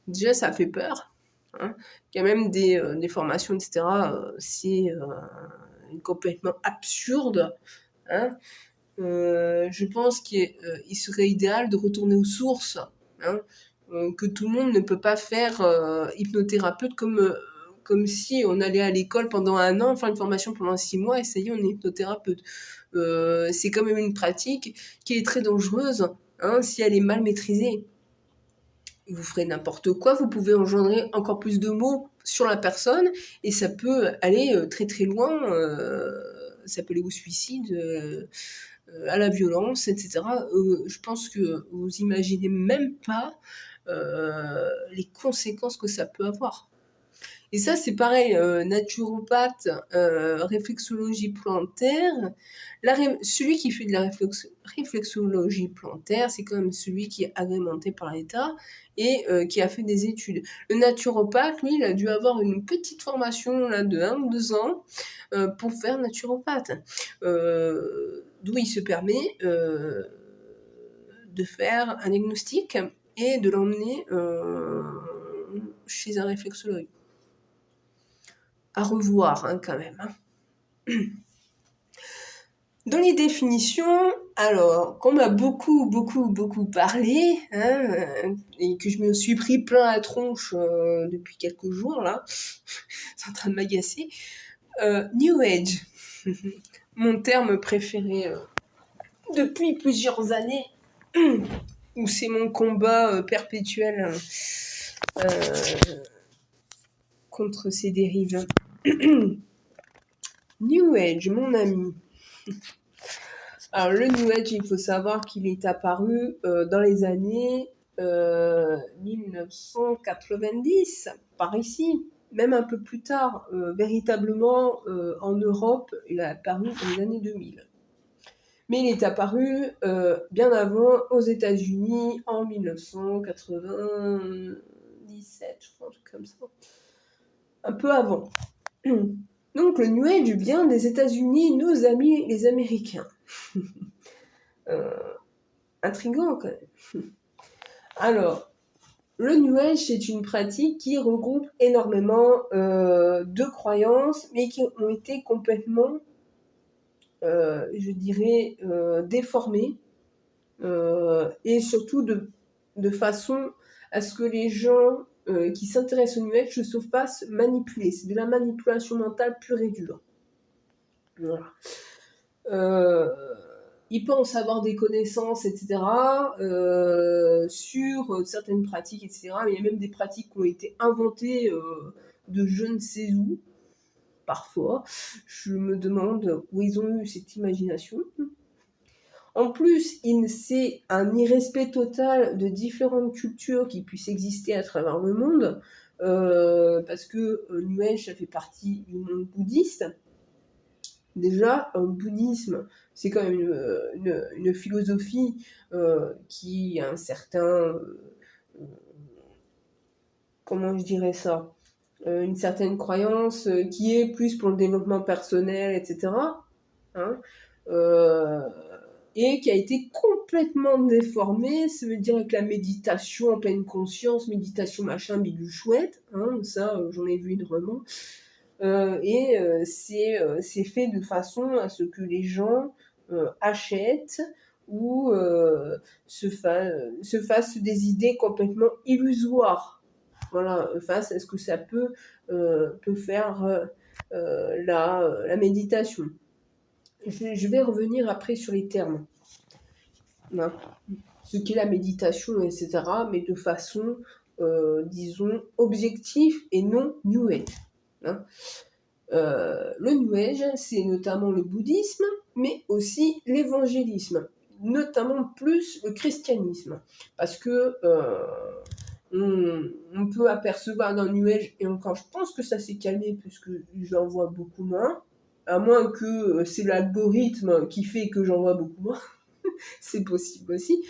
Déjà, ça fait peur. Hein. Il y a même des formations, etc. C'est complètement absurde. Hein. Je pense qu'il serait idéal de retourner aux sources. Hein. Que tout le monde ne peut pas faire hypnothérapeute comme si on allait à l'école pendant 1 an, faire une formation pendant 6 mois, et ça y est, on est hypnothérapeute. C'est quand même une pratique qui est très dangereuse, hein, si elle est mal maîtrisée. Vous ferez n'importe quoi, vous pouvez engendrer encore plus de maux sur la personne, et ça peut aller très très loin, ça peut aller au suicide, à la violence, etc. Je pense que vous imaginez même pas les conséquences que ça peut avoir. Et ça, c'est pareil, naturopathe, réflexologie plantaire. Celui qui fait de la réflexologie plantaire, c'est quand même celui qui est agrémenté par l'État et qui a fait des études. Le naturopathe, lui, il a dû avoir une petite formation là, de 1 ou 2 ans pour faire naturopathe. D'où il se permet de faire un diagnostic et de l'emmener chez un réflexologue. À revoir, hein, quand même. Hein. Dans les définitions, alors, qu'on m'a beaucoup parlé, hein, et que je me suis pris plein à tronche depuis quelques jours, là, c'est en train de m'agacer, New Age, mon terme préféré depuis plusieurs années, où c'est mon combat perpétuel contre ces dérives. New Age, mon ami. Alors, le New Age, il faut savoir qu'il est apparu dans les années 1990, par ici, même un peu plus tard, véritablement en Europe, il a apparu dans les années 2000. Mais il est apparu bien avant aux États-Unis en 1997, je crois, un truc comme ça. Un peu avant. Donc le New Age vient des États-Unis, nos amis les Américains. Intriguant quand même. Alors, le New Age, c'est une pratique qui regroupe énormément de croyances, mais qui ont été complètement, je dirais, déformées, et surtout de façon à ce que les gens qui s'intéressent au New Age ne se fassent manipuler. C'est de la manipulation mentale pure et dure. Voilà. Ils pensent avoir des connaissances, etc., sur certaines pratiques, etc. Mais il y a même des pratiques qui ont été inventées de je ne sais où, parfois. Je me demande où ils ont eu cette imagination. En plus, c'est un irrespect total de différentes cultures qui puissent exister à travers le monde, parce que New Age, ça fait partie du monde bouddhiste. Déjà, le bouddhisme, c'est quand même une philosophie qui a un certain... comment je dirais ça, une certaine croyance qui est plus pour le développement personnel, etc. Hein, et qui a été complètement déformé. Ça veut dire avec la méditation en pleine conscience, méditation machin, bidule chouette, hein, ça j'en ai vu énormément. C'est fait de façon à ce que les gens achètent ou se fassent des idées complètement illusoires. Voilà, face à ce que ça peut faire la méditation. Je vais revenir après sur les termes. Hein, ce qu'est la méditation, etc., mais de façon, disons, objective et non New Age. Hein. Le New Age, c'est notamment le bouddhisme, mais aussi l'évangélisme, notamment plus le christianisme, parce que on peut apercevoir dans le New Age, et encore je pense que ça s'est calmé puisque j'en vois beaucoup moins, à moins que c'est l'algorithme qui fait que j'en vois beaucoup moins, c'est possible aussi,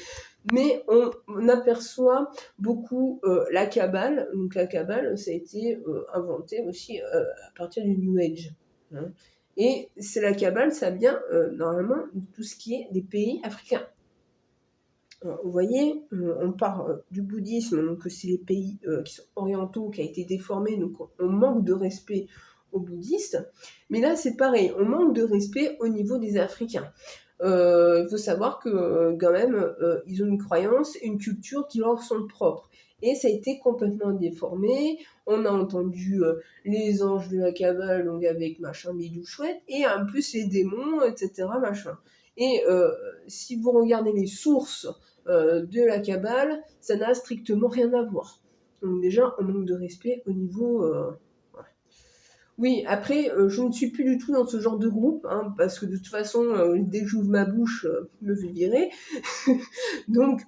mais on aperçoit beaucoup la Kabbale. Donc la Kabbale, ça a été inventé aussi à partir du New Age. Hein. Et c'est la Kabbale, ça vient normalement de tout ce qui est des pays africains. Alors, vous voyez, on part du bouddhisme, donc c'est les pays qui sont orientaux, qui a été déformé, donc on manque de respect aux bouddhistes. Mais là, c'est pareil, on manque de respect au niveau des Africains. Il faut savoir que quand même, ils ont une croyance, une culture qui leur sont propres. Et ça a été complètement déformé. On a entendu les anges de la Kabbale, donc avec machin, bidou chouette, et en plus les démons, etc. machin. Et si vous regardez les sources de la Kabbale, ça n'a strictement rien à voir. Donc déjà, on manque de respect au niveau... Oui, après, je ne suis plus du tout dans ce genre de groupe, hein, parce que de toute façon, dès que j'ouvre ma bouche, je me fais virer. Donc,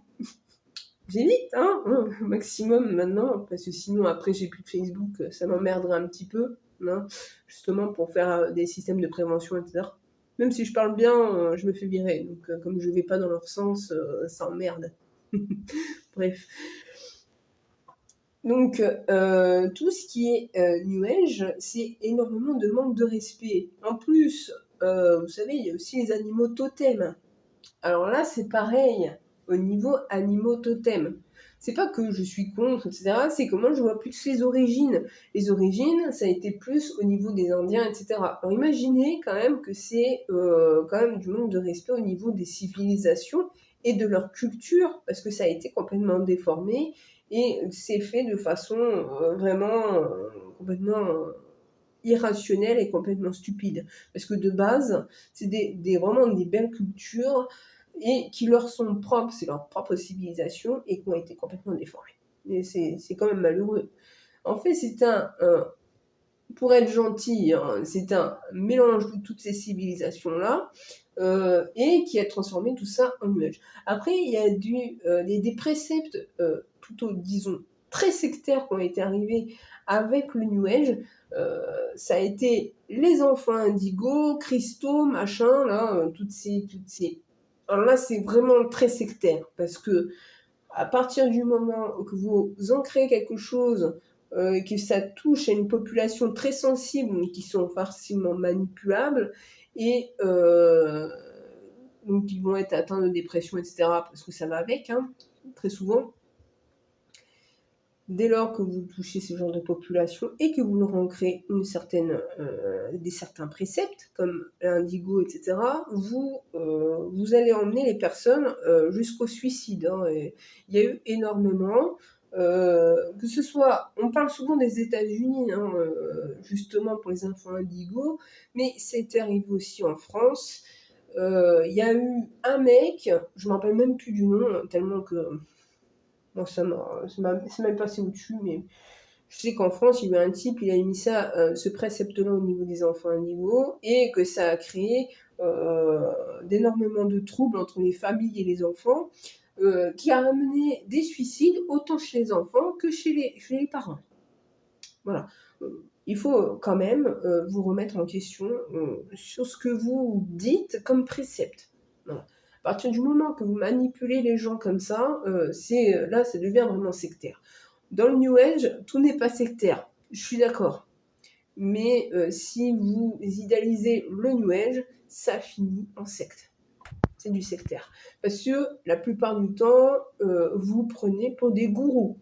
j'évite, hein, maximum maintenant, parce que sinon, après, j'ai plus de Facebook, ça m'emmerderait un petit peu, hein, justement pour faire des systèmes de prévention, etc. Même si je parle bien, je me fais virer. Donc, comme je vais pas dans leur sens, ça emmerde. Bref. Donc, tout ce qui est New Age, c'est énormément de manque de respect. En plus, vous savez, il y a aussi les animaux totems. Alors là, c'est pareil, au niveau animaux totems. C'est pas que je suis contre, etc. C'est que moi, je vois plus les origines. Les origines, ça a été plus au niveau des Indiens, etc. Alors imaginez quand même que c'est quand même du manque de respect au niveau des civilisations et de leur culture, parce que ça a été complètement déformé et c'est fait de façon vraiment complètement irrationnelle et complètement stupide. Parce que de base, c'est vraiment des belles cultures et qui leur sont propres, c'est leur propre civilisation et qui ont été complètement déformées. Et c'est quand même malheureux. En fait, c'est pour être gentil, hein, c'est un mélange de toutes ces civilisations-là et qui a transformé tout ça en nuage. Après, il y a des préceptes plutôt, disons, très sectaires qui ont été arrivés avec le New Age. Ça a été les enfants indigos, cristaux, machin, là, toutes ces... Alors là, c'est vraiment très sectaire parce que à partir du moment que vous ancrez quelque chose, que ça touche à une population très sensible, qui sont facilement manipulables, et donc qui vont être atteints de dépression, etc., parce que ça va avec, hein, très souvent. Dès lors que vous touchez ce genre de population et que vous leur ancrez certains préceptes, comme l'indigo, etc., vous allez emmener les personnes jusqu'au suicide. Hein, et il y a eu énormément, que ce soit, on parle souvent des États-Unis, hein, justement pour les enfants indigos, mais c'est arrivé aussi en France. Il y a eu un mec, je ne me rappelle même plus du nom, tellement que bon, c'est même passé au-dessus, mais je sais qu'en France, il y a eu un type, il a mis ce précepte-là au niveau des enfants indigos, et que ça a créé d'énormément de troubles entre les familles et les enfants, qui a amené des suicides autant chez les enfants que chez les parents. Voilà. Il faut quand même vous remettre en question sur ce que vous dites comme précepte. Voilà. À partir du moment que vous manipulez les gens comme ça, là, ça devient vraiment sectaire. Dans le New Age, tout n'est pas sectaire, je suis d'accord. Mais si vous idéalisez le New Age, ça finit en secte. c'est du sectaire. Parce que la plupart du temps, vous prenez pour des gourous.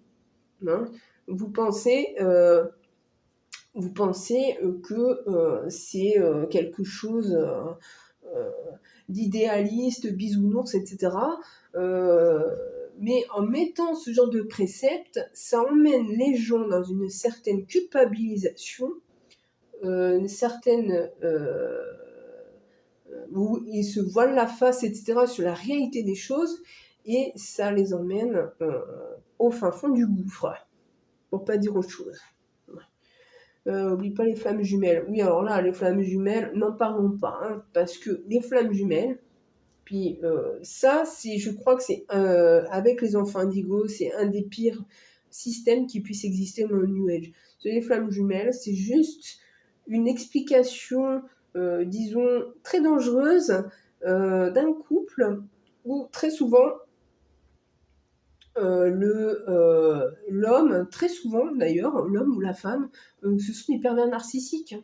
Hein. Vous pensez que c'est quelque chose d'idéaliste, bisounours, etc. Mais en mettant ce genre de préceptes, ça emmène les gens dans une certaine culpabilisation, une certaine où ils se voilent la face, etc., sur la réalité des choses, et ça les emmène au fin fond du gouffre, pour pas dire autre chose. Oublie pas les flammes jumelles. Oui, alors là, les flammes jumelles, n'en parlons pas, hein, parce que les flammes jumelles, puis ça, je crois que c'est, avec les enfants indigos, c'est un des pires systèmes qui puisse exister dans le New Age. Les flammes jumelles, c'est juste une explication, disons, très dangereuse d'un couple où très souvent, l'homme, très souvent d'ailleurs, l'homme ou la femme, ce sont des pervers narcissiques.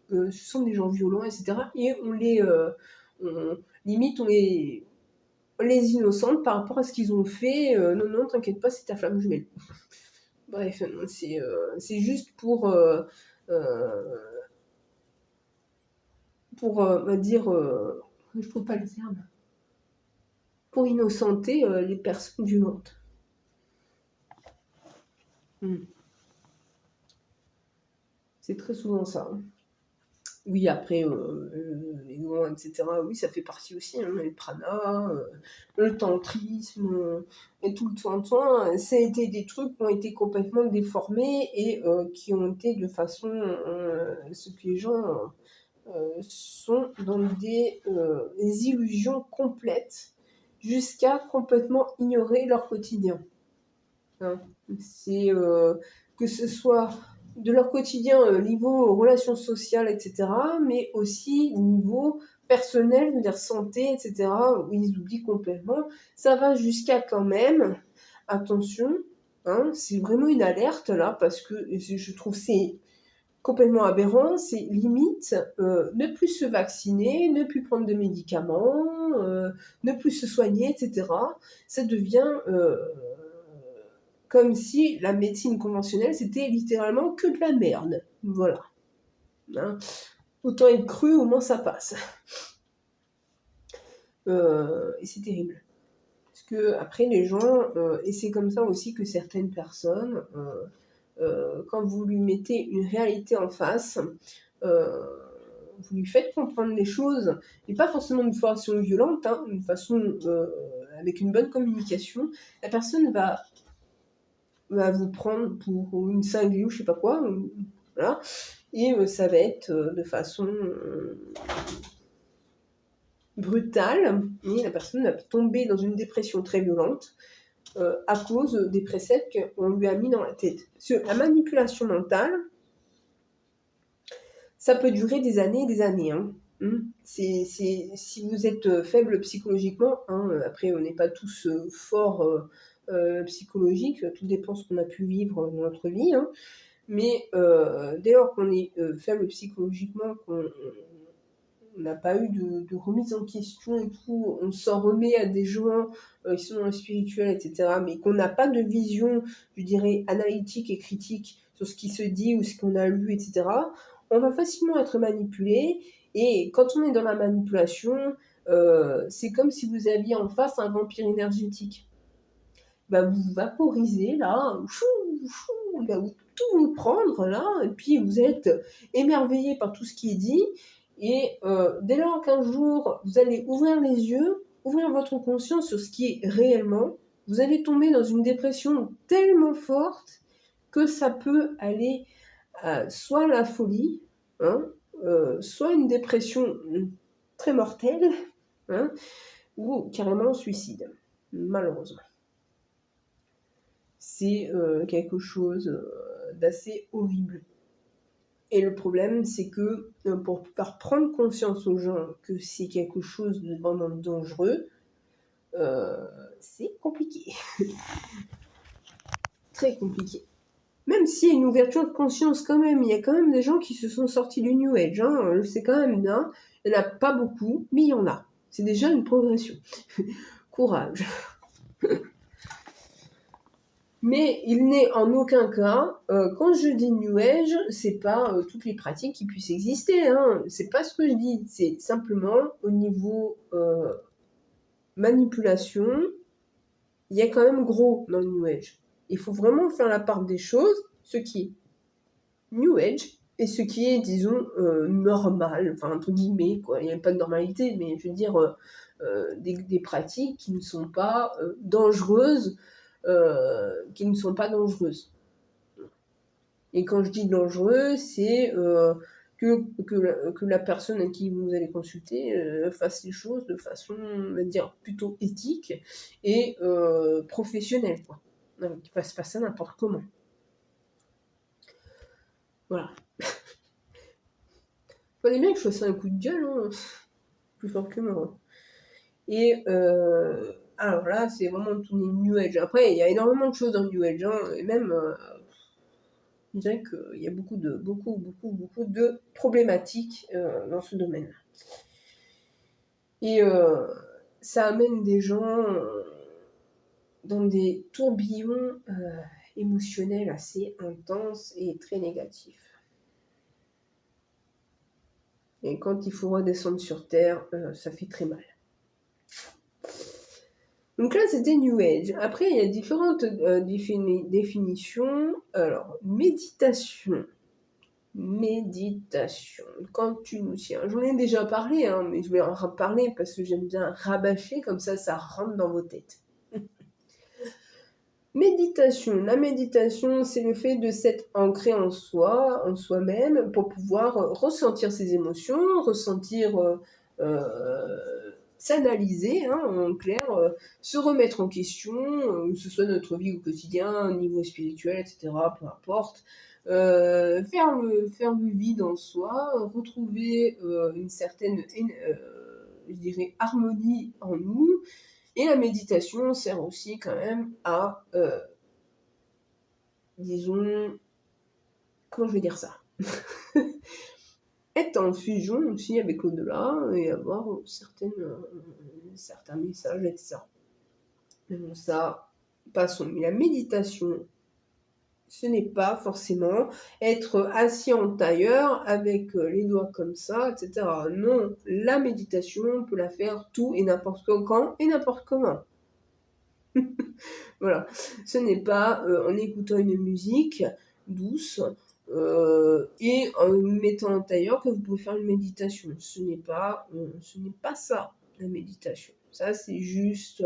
Ce sont des gens violents, etc. Et limite, on les innocente par rapport à ce qu'ils ont fait. Non, non, t'inquiète pas, c'est ta flamme jumelle. Bref, c'est juste pour dire, je trouve pas le terme, pour innocenter les personnes violentes. C'est très souvent ça. Oui, après, les noms, etc., oui, ça fait partie aussi, hein, les pranas, le tantrisme, et tout le soin, ça a été des trucs qui ont été complètement déformés et qui ont été de façon ce que les gens sont dans des illusions complètes jusqu'à complètement ignorer leur quotidien. Hein. C'est que ce soit de leur quotidien niveau relations sociales, etc., mais aussi niveau personnel, c'est-à-dire santé, etc., où ils oublient complètement. Ça va jusqu'à quand même, attention, hein, c'est vraiment une alerte là, parce que je trouve c'est complètement aberrant, c'est limite ne plus se vacciner, ne plus prendre de médicaments, ne plus se soigner, etc. Ça devient comme si la médecine conventionnelle, c'était littéralement que de la merde. Voilà. Hein. Autant être cru, au moins ça passe. Et c'est terrible. Parce que après, les gens, et c'est comme ça aussi que certaines personnes, quand vous lui mettez une réalité en face, vous lui faites comprendre les choses, et pas forcément d'une façon violente, hein, d'une façon avec une bonne communication, la personne va vous prendre pour une cinglée ou je sais pas quoi, voilà, et ça va être de façon brutale, et la personne va tomber dans une dépression très violente à cause des préceptes qu'on lui a mis dans la tête. Parce que la manipulation mentale, ça peut durer des années et des années. Hein. Si vous êtes faible psychologiquement, hein, après on n'est pas tous forts psychologiques, tout dépend de ce qu'on a pu vivre dans notre vie, hein, mais dès lors qu'on est faible psychologiquement, qu'on n'a pas eu de remise en question et tout, on s'en remet à des gens qui sont dans le spirituel, etc., mais qu'on n'a pas de vision, je dirais, analytique et critique sur ce qui se dit ou ce qu'on a lu, etc., on va facilement être manipulé. Et quand on est dans la manipulation, c'est comme si vous aviez en face un vampire énergétique. Bah, vous vaporisez là, chou, chou, il va tout vous prendre là, et puis vous êtes émerveillé par tout ce qui est dit. Et dès lors qu'un jour vous allez ouvrir les yeux, ouvrir votre conscience sur ce qui est réellement, vous allez tomber dans une dépression tellement forte que ça peut aller soit la folie, hein, soit une dépression très mortelle, hein, ou carrément suicide, malheureusement. C'est quelque chose d'assez horrible. Et le problème, c'est que pour faire prendre conscience aux gens que c'est quelque chose de vraiment dangereux, c'est compliqué. Très compliqué. Même s'il y a une ouverture de conscience quand même, il y a quand même des gens qui se sont sortis du New Age. Hein, c'est quand même bien. Il n'y en a pas beaucoup, mais il y en a. C'est déjà une progression. Courage. Mais il n'est en aucun cas, quand je dis New Age, c'est pas toutes les pratiques qui puissent exister, hein. C'est pas ce que je dis. C'est simplement au niveau manipulation, il y a quand même gros dans le New Age. Il faut vraiment faire la part des choses, ce qui est New Age et ce qui est, disons, normal, enfin entre guillemets, quoi. Il n'y a pas de normalité, mais je veux dire des pratiques qui ne sont pas dangereuses, Et quand je dis dangereux, c'est que la personne à qui vous allez consulter fasse les choses de façon, on va dire, plutôt éthique et professionnelle, quoi. Qui ne fasse pas ça n'importe comment. Voilà. Fallait bien que je fasse un coup de gueule, hein. Plus fort que moi. Et alors là, c'est vraiment tout New Age. Après, il y a énormément de choses dans le New Age, hein, et même je dirais qu'il y a beaucoup de problématiques dans ce domaine. Et ça amène des gens dans des tourbillons émotionnels assez intenses et très négatifs. Et quand il faut redescendre sur Terre, ça fait très mal. Donc là, c'était New Age. Après, il y a différentes définitions. Alors, méditation. Quand tu nous tiens. J'en ai déjà parlé, hein, mais je vais en reparler parce que j'aime bien rabâcher, comme ça rentre dans vos têtes. Méditation. La méditation, c'est le fait de s'être ancré en soi, en soi-même, pour pouvoir ressentir ses émotions, s'analyser, hein, en clair, se remettre en question, que ce soit notre vie au quotidien, au niveau spirituel, etc., peu importe. Faire le vide en soi, retrouver une certaine, je dirais, harmonie en nous. Et la méditation sert aussi quand même à, disons, comment je vais dire ça être en fusion aussi avec l'au-delà et avoir certains messages, etc. Mais bon, ça, passons. Mais la méditation, ce n'est pas forcément être assis en tailleur avec les doigts comme ça, etc. Non, la méditation, on peut la faire tout et n'importe quand et n'importe comment. Voilà, ce n'est pas en écoutant une musique douce et en mettant en tailleur que vous pouvez faire une méditation. Ce n'est pas ça, la méditation. Ça, c'est juste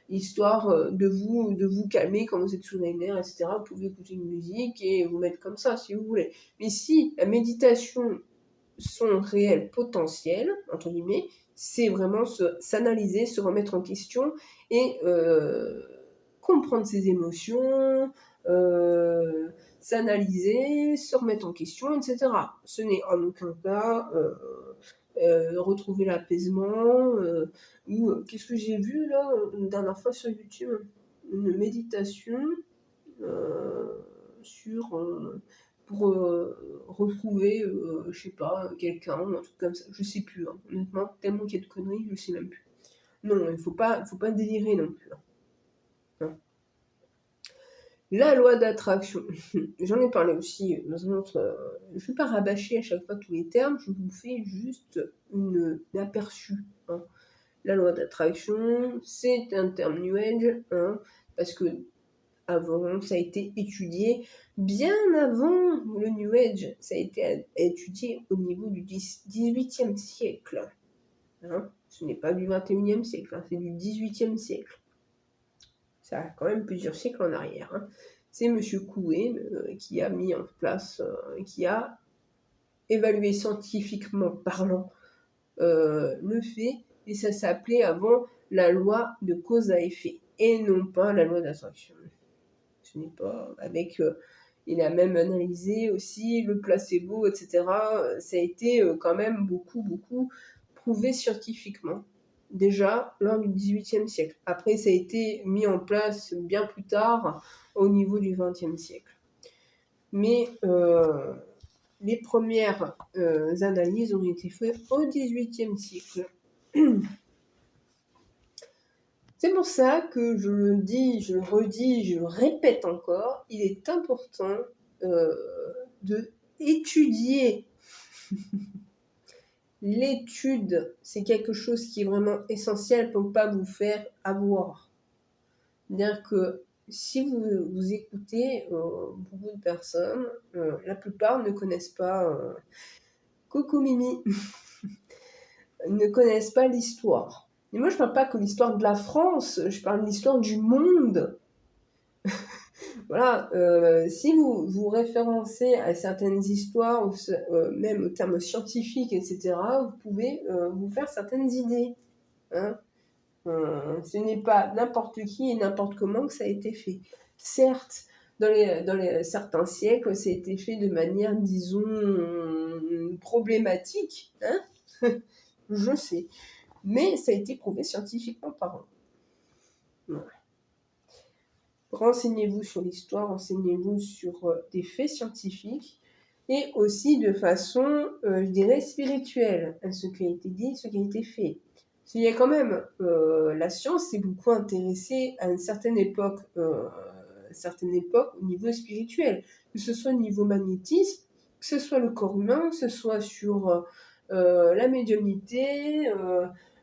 histoire de vous calmer quand vous êtes sous les nerfs, etc. Vous pouvez écouter une musique et vous mettre comme ça si vous voulez. Mais si la méditation, son réel potentiel, entre guillemets, c'est vraiment s'analyser, se remettre en question et comprendre ses émotions, s'analyser, se remettre en question, etc. Ce n'est en aucun cas retrouver l'apaisement ou qu'est-ce que j'ai vu là une dernière fois sur YouTube, une méditation pour retrouver, je sais pas, quelqu'un, un truc comme ça. Je sais plus, hein. Honnêtement, tellement qu'il y a de conneries, je sais même plus. Non, il faut pas délirer non plus, hein. La loi d'attraction. J'en ai parlé aussi dans un autre. Je ne vais pas rabâcher à chaque fois tous les termes, je vous fais juste un aperçu, hein. La loi d'attraction, c'est un terme New Age, hein, parce que avant, ça a été étudié bien avant le New Age. Ça a été étudié au niveau du 18e siècle, hein. Ce n'est pas du 21e siècle, hein, c'est du 18e siècle. Ça a quand même plusieurs siècles en arrière, hein. C'est M. Coué qui a mis en place, qui a évalué scientifiquement parlant le fait, et ça s'appelait avant la loi de cause à effet, et non pas la loi d'attraction. Ce n'est pas avec... il a même analysé aussi le placebo, etc. Ça a été quand même beaucoup prouvé scientifiquement, déjà lors du XVIIIe siècle. Après, ça a été mis en place bien plus tard, au niveau du XXe siècle. Mais les premières analyses ont été faites au XVIIIe siècle. C'est pour ça que je le dis, je le redis, je le répète encore, il est important de étudier. L'étude, c'est quelque chose qui est vraiment essentiel pour ne pas vous faire avoir. C'est-à-dire que si vous écoutez beaucoup de personnes, la plupart ne connaissent pas Coucou Mimi, ne connaissent pas l'histoire. Et moi, je ne parle pas que l'histoire de la France, je parle de l'histoire du monde. Voilà, si vous référencez à certaines histoires, ou même aux termes scientifiques, etc., vous pouvez vous faire certaines idées. Hein. Ce n'est pas n'importe qui et n'importe comment que ça a été fait. Certes, dans certains siècles, ça a été fait de manière, disons, problématique. Hein. Je sais. Mais ça a été prouvé scientifiquement parlant. Voilà. Renseignez-vous sur l'histoire, renseignez-vous sur des faits scientifiques et aussi de façon, je dirais, spirituelle, à ce qui a été dit, ce qui a été fait. Parce qu'il y a quand même, la science s'est beaucoup intéressée à une certaine époque au niveau spirituel, que ce soit au niveau magnétisme, que ce soit le corps humain, que ce soit sur la médiumnité,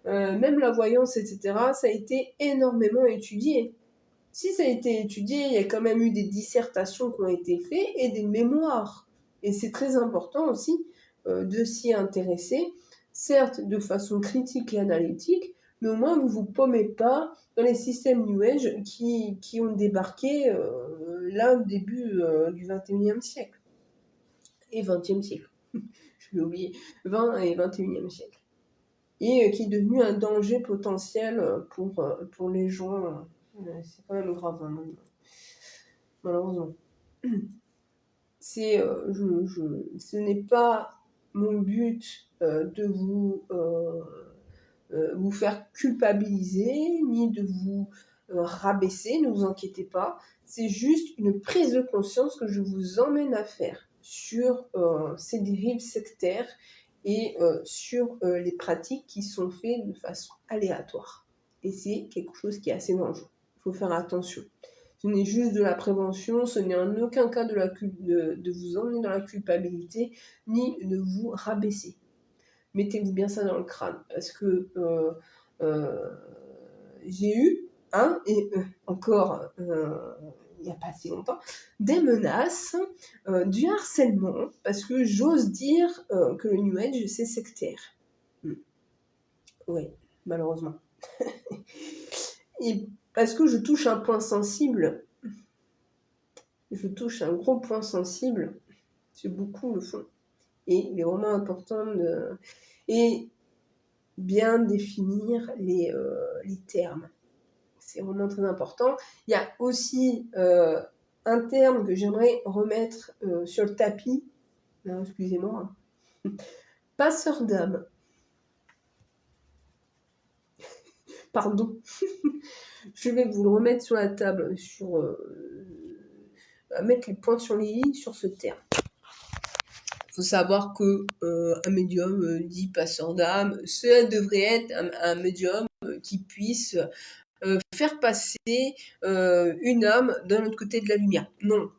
même la voyance, etc. Ça a été énormément étudié. Si ça a été étudié, il y a quand même eu des dissertations qui ont été faites et des mémoires. Et c'est très important aussi de s'y intéresser, certes de façon critique et analytique, mais au moins vous ne vous paumez pas dans les systèmes New Age qui ont débarqué là au début du XXIe siècle. Et XXe siècle. Je l'ai oublié. 20 et XXIe siècle. Et qui est devenu un danger potentiel pour les gens. C'est quand même grave, hein, malheureusement. Ce n'est pas mon but de vous faire culpabiliser, ni de vous rabaisser, ne vous inquiétez pas. C'est juste une prise de conscience que je vous emmène à faire sur ces dérives sectaires et sur les pratiques qui sont faites de façon aléatoire. Et c'est quelque chose qui est assez dangereux. Il faut faire attention. Ce n'est juste de la prévention, ce n'est en aucun cas de vous emmener dans la culpabilité, ni de vous rabaisser. Mettez-vous bien ça dans le crâne, parce que j'ai eu, et encore il n'y a pas si longtemps, des menaces, du harcèlement, parce que j'ose dire que le New Age, c'est sectaire. Oui, malheureusement. Et parce que je touche un point sensible, je touche un gros point sensible, c'est beaucoup le fond. Et il est vraiment important de bien définir les termes. C'est vraiment très important. Il y a aussi un terme que j'aimerais remettre sur le tapis. Non, excusez-moi. Passeur d'âme. Pardon. Je vais vous le remettre sur la table, mettre les points sur les i sur ce terme. Il faut savoir que un médium dit passeur d'âme, ce devrait être un médium qui puisse faire passer une âme d'un autre côté de la lumière. Non.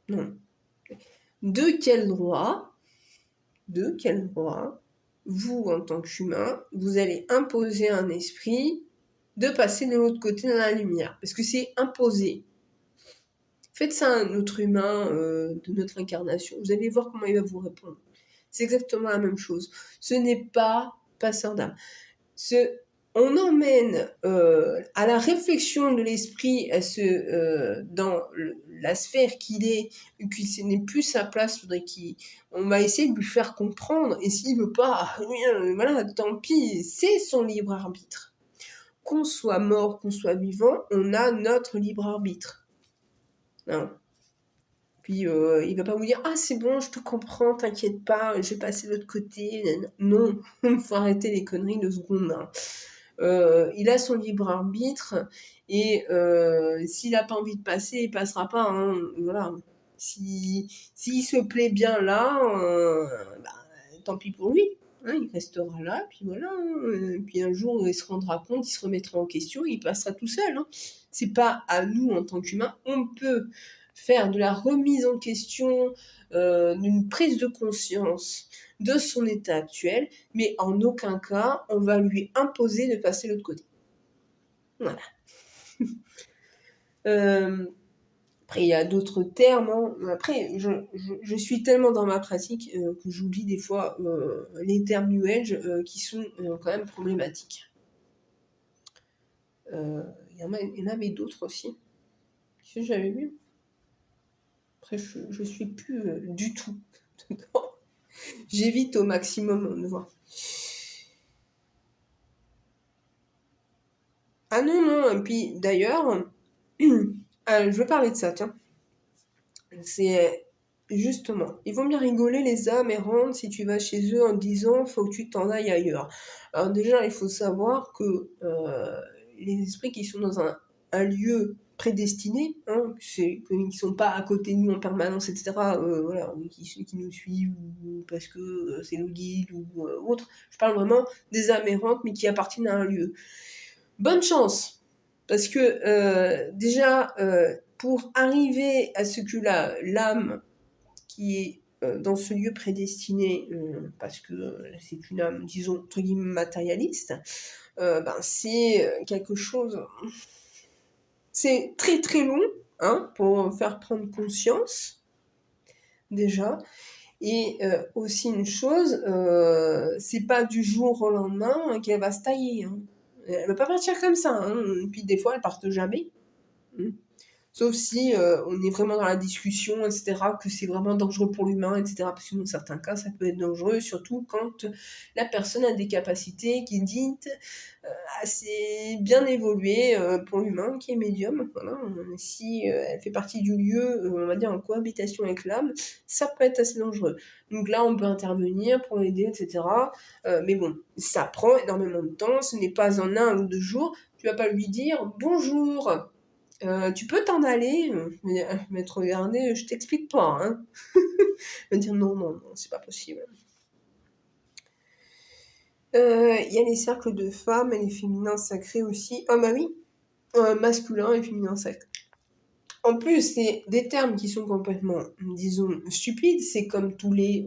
Non. De quel droit, vous, en tant qu'humain, vous allez imposer à un esprit de passer de l'autre côté de la lumière? Parce que c'est imposé. Faites ça à un autre humain de notre incarnation. Vous allez voir comment il va vous répondre. C'est exactement la même chose. Ce n'est pas passeur d'âme. On emmène à la réflexion de l'esprit dans la sphère qu'il est, que ce n'est plus sa place, on va essayer de lui faire comprendre, et s'il ne veut pas, voilà, tant pis, c'est son libre arbitre. Qu'on soit mort, qu'on soit vivant, on a notre libre arbitre. Non. Puis il ne va pas vous dire « Ah, c'est bon, je te comprends, t'inquiète pas, je vais passer de l'autre côté. » Non, il faut arrêter les conneries 2 secondes. Hein. Il a son libre arbitre et s'il n'a pas envie de passer, il passera pas. Hein, voilà. S'il se plaît bien là, tant pis pour lui. Hein, il restera là, puis voilà. Puis un jour, il se rendra compte, il se remettra en question, il passera tout seul. Hein. C'est pas à nous en tant qu'humains. On peut faire de la remise en question, d'une prise de conscience de son état actuel, mais en aucun cas on va lui imposer de passer de l'autre côté. Voilà. Après, il y a d'autres termes. Hein. Après, je suis tellement dans ma pratique que j'oublie des fois les termes New Age qui sont quand même problématiques. Il y en avait d'autres aussi. Que j'avais vu. Après, je suis plus du tout dedans. J'évite au maximum de voir. Ah non, non, et puis d'ailleurs, je veux parler de ça, tiens. C'est justement, ils vont bien rigoler les âmes errantes si tu vas chez eux en disant faut que tu t'en ailles ailleurs. Alors déjà, il faut savoir que les esprits qui sont dans un lieu prédestiné, hein, qu'ils ne sont pas à côté de nous en permanence, etc., voilà, qui nous suivent ou parce que c'est le guide ou autre, je parle vraiment des âmes errantes mais qui appartiennent à un lieu. Bonne chance, parce que déjà, pour arriver à ce que l'âme qui est dans ce lieu prédestiné, parce que c'est une âme, disons, entre guillemets, matérialiste, c'est quelque chose... C'est très très long, hein, pour faire prendre conscience, déjà. Et aussi une chose, c'est pas du jour au lendemain qu'elle va se tailler. Hein. Elle va pas partir comme ça. Hein. Puis des fois, elles partent jamais. Hein. Sauf si on est vraiment dans la discussion, etc., que c'est vraiment dangereux pour l'humain, etc. Parce que dans certains cas, ça peut être dangereux, surtout quand la personne a des capacités qui dites assez bien évoluées pour l'humain qui est médium. Voilà. Si elle fait partie du lieu, on va dire en cohabitation avec l'âme, ça peut être assez dangereux. Donc là, on peut intervenir pour l'aider, etc. Mais bon, ça prend énormément de temps, ce n'est pas en 1 ou 2 jours. Tu vas pas lui dire bonjour. Tu peux t'en aller, mais te regarder, je t'explique pas, hein. Me dire non, non, non, c'est pas possible. Il y a les cercles de femmes et les féminins sacrés aussi. Ah bah oui, masculin et féminin sacré. En plus, c'est des termes qui sont complètement, disons, stupides. C'est comme tous les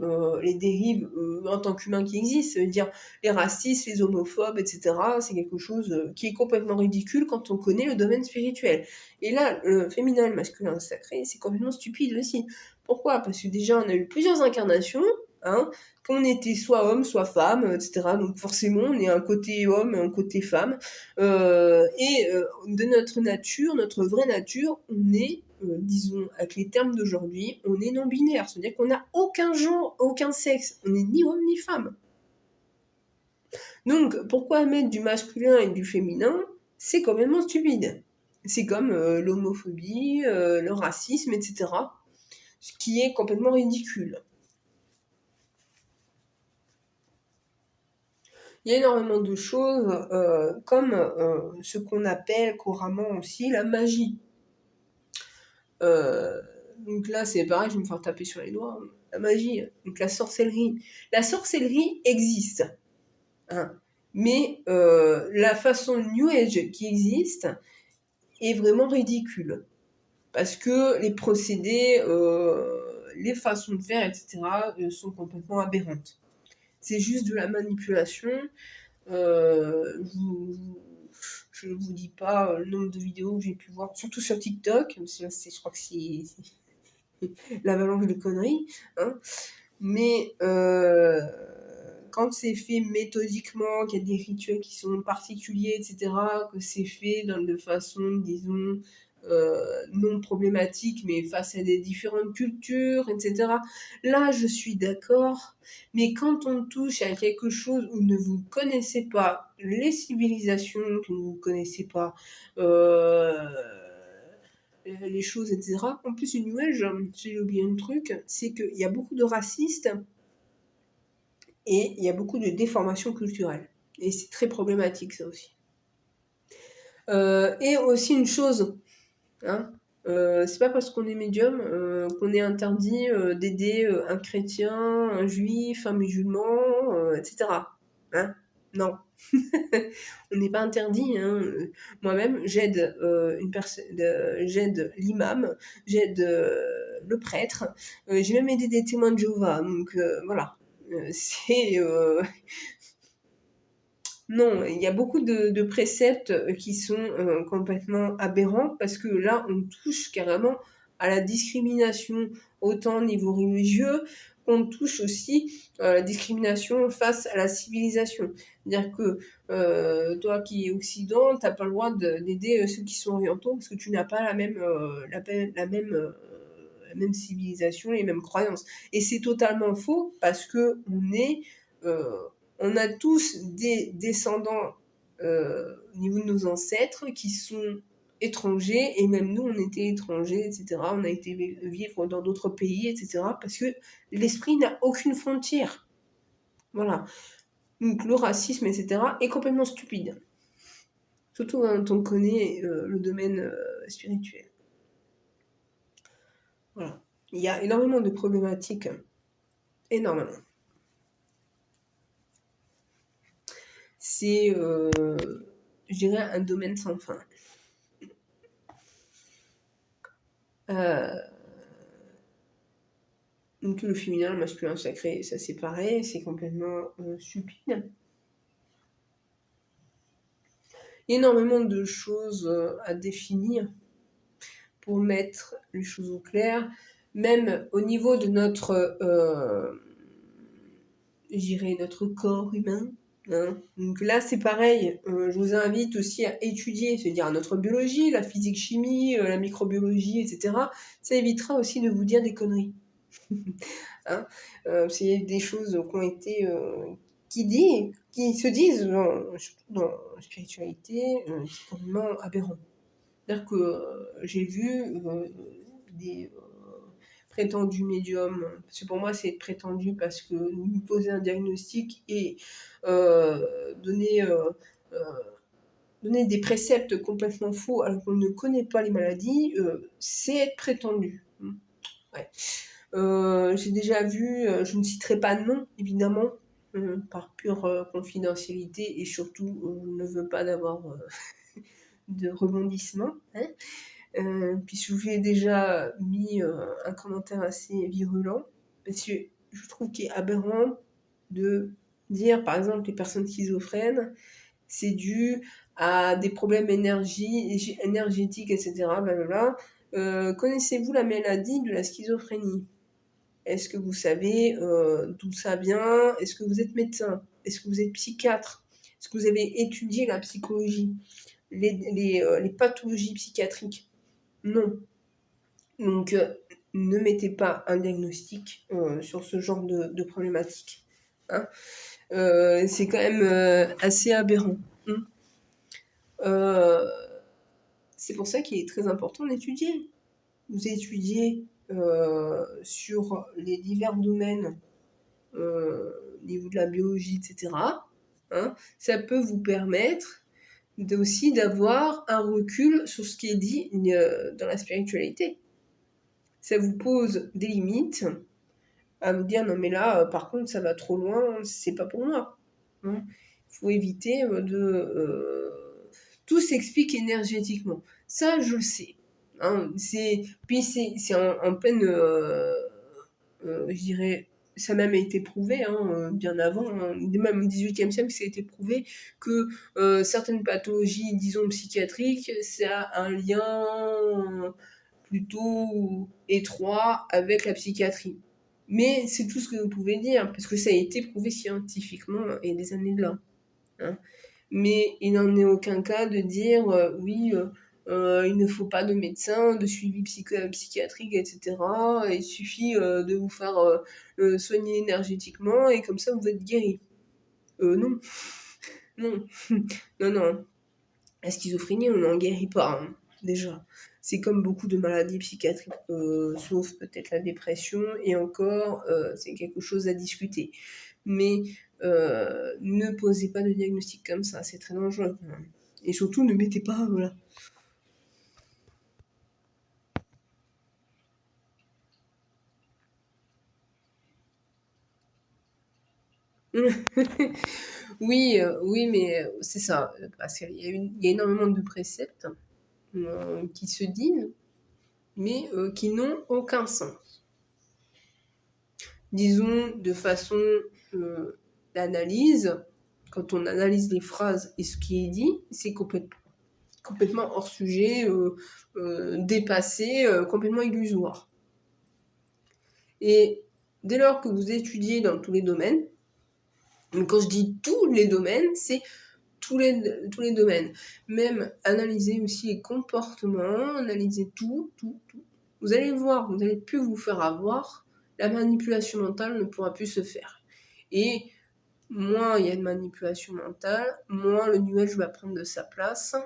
dérives en tant qu'humains qui existent. Ça veut dire les racistes, les homophobes, etc. C'est quelque chose qui est complètement ridicule quand on connaît le domaine spirituel. Et là, le féminin et le masculin sacré, c'est complètement stupide aussi. Pourquoi? Parce que déjà, on a eu plusieurs incarnations, hein, qu'on était soit homme, soit femme, etc. Donc forcément, on est un côté homme et un côté femme. De notre nature, notre vraie nature, on est, disons, avec les termes d'aujourd'hui, on est non-binaire. C'est-à-dire qu'on n'a aucun genre, aucun sexe. On n'est ni homme ni femme. Donc, pourquoi mettre du masculin et du féminin? C'est complètement stupide. C'est comme l'homophobie, le racisme, etc. Ce qui est complètement ridicule. Il y a énormément de choses, comme ce qu'on appelle couramment aussi la magie. Donc là, c'est pareil, je vais me faire taper sur les doigts. La magie, donc la sorcellerie. La sorcellerie existe, hein, mais la façon New Age qui existe est vraiment ridicule. Parce que les procédés, les façons de faire, etc., sont complètement aberrantes. C'est juste de la manipulation. Je ne vous dis pas le nombre de vidéos que j'ai pu voir, surtout sur TikTok, je crois que c'est l'avalanche de conneries. Hein. Mais quand c'est fait méthodiquement, qu'il y a des rituels qui sont particuliers, etc., que c'est fait de façon, disons, non problématique, mais face à des différentes cultures, etc. Là, je suis d'accord, mais quand on touche à quelque chose où ne vous connaissez pas les civilisations, que vous ne connaissez pas les choses, etc. En plus, une nouvelle, j'ai oublié un truc, c'est qu'il y a beaucoup de racistes et il y a beaucoup de déformations culturelles. Et c'est très problématique, ça aussi. Et aussi une chose, hein, C'est pas parce qu'on est médium qu'on est interdit d'aider un chrétien, un juif, un musulman, etc. Hein? Non. On n'est pas interdit. Hein. Moi-même, j'aide l'imam, j'aide le prêtre, j'ai même aidé des témoins de Jéhovah. Donc voilà. C'est non, il y a beaucoup de préceptes qui sont complètement aberrants parce que là, on touche carrément à la discrimination, autant au niveau religieux qu'on touche aussi à la discrimination face à la civilisation. C'est-à-dire que toi qui es occident, t'as pas le droit d'aider ceux qui sont orientaux parce que tu n'as pas la même civilisation, les mêmes croyances. Et c'est totalement faux parce que euh, on a tous des descendants au niveau de nos ancêtres qui sont étrangers, et même nous, on était étrangers, etc. On a été vivre dans d'autres pays, etc. Parce que l'esprit n'a aucune frontière. Voilà. Donc le racisme, etc. est complètement stupide. Surtout quand on connaît le domaine spirituel. Voilà. Il y a énormément de problématiques. Énormément. C'est, je dirais, un domaine sans fin. Donc le féminin, le masculin sacré, ça c'est pareil, c'est complètement stupide. Énormément de choses à définir pour mettre les choses au clair, même au niveau de notre, je dirais, notre corps humain. Hein. Donc là, c'est pareil. Je vous invite aussi à étudier, c'est-à-dire notre biologie, la physique, chimie, la microbiologie, etc. Ça évitera aussi de vous dire des conneries. Hein. C'est des choses qui ont été qui se disent surtout dans la spiritualité, c'est complètement aberrant. C'est-à-dire que j'ai vu des prétendus médiums, parce que pour moi c'est prétendu parce que nous poser un diagnostic et donner donner des préceptes complètement faux alors qu'on ne connaît pas les maladies, c'est être prétendu. Ouais. J'ai déjà vu, je ne citerai pas de nom, évidemment, par pure confidentialité et surtout, je ne veux pas d'avoir de rebondissement. Hein. Puis je vous ai déjà mis un commentaire assez virulent, parce que je trouve qu'il est aberrant de dire, par exemple, les personnes schizophrènes, c'est dû à des problèmes énergétiques, etc. Blablabla. Connaissez-vous la maladie de la schizophrénie? Est-ce que vous savez d'où ça vient? Est-ce que vous êtes médecin? Est-ce que vous êtes psychiatre? Est-ce que vous avez étudié la psychologie, les pathologies psychiatriques? Non. Donc, ne mettez pas un diagnostic sur ce genre de problématique. Hein. C'est quand même assez aberrant. Hein. C'est pour ça qu'il est très important d'étudier. Vous étudiez sur les divers domaines au niveau de la biologie, etc. Hein, ça peut vous permettre aussi d'avoir un recul sur ce qui est dit dans la spiritualité. Ça vous pose des limites à vous dire non mais là par contre ça va trop loin, c'est pas pour moi. Hein. Il faut éviter tout s'explique énergétiquement. Ça je le sais. Hein. C'est en pleine je dirais, ça a même été prouvé, hein, bien avant, hein, même au XVIIIe siècle, ça a été prouvé que certaines pathologies, disons psychiatriques, ça a un lien plutôt étroit avec la psychiatrie. Mais c'est tout ce que vous pouvez dire, parce que ça a été prouvé scientifiquement il y a des années de là. Hein. Mais il n'en est aucun cas de dire oui, il ne faut pas de médecin, de suivi psychiatrique, etc. Il suffit de vous faire soigner énergétiquement et comme ça vous êtes guéri. Non, non, non, non. La schizophrénie, on n'en guérit pas, hein, déjà. C'est comme beaucoup de maladies psychiatriques, sauf peut-être la dépression, et encore, c'est quelque chose à discuter. Mais ne posez pas de diagnostic comme ça, c'est très dangereux. Et surtout, ne mettez pas, voilà. Oui, oui, mais c'est ça, parce qu'il y a il y a énormément de préceptes, qui se disent, mais qui n'ont aucun sens. Disons de façon d'analyse, quand on analyse les phrases et ce qui est dit, c'est complètement hors sujet, dépassé, complètement illusoire. Et dès lors que vous étudiez dans tous les domaines, donc quand je dis tous les domaines, c'est tous les domaines. Même analyser aussi les comportements, analyser tout. Vous allez voir, vous n'allez plus vous faire avoir, la manipulation mentale ne pourra plus se faire. Et moins il y a de manipulation mentale, moins le nuage va prendre de sa place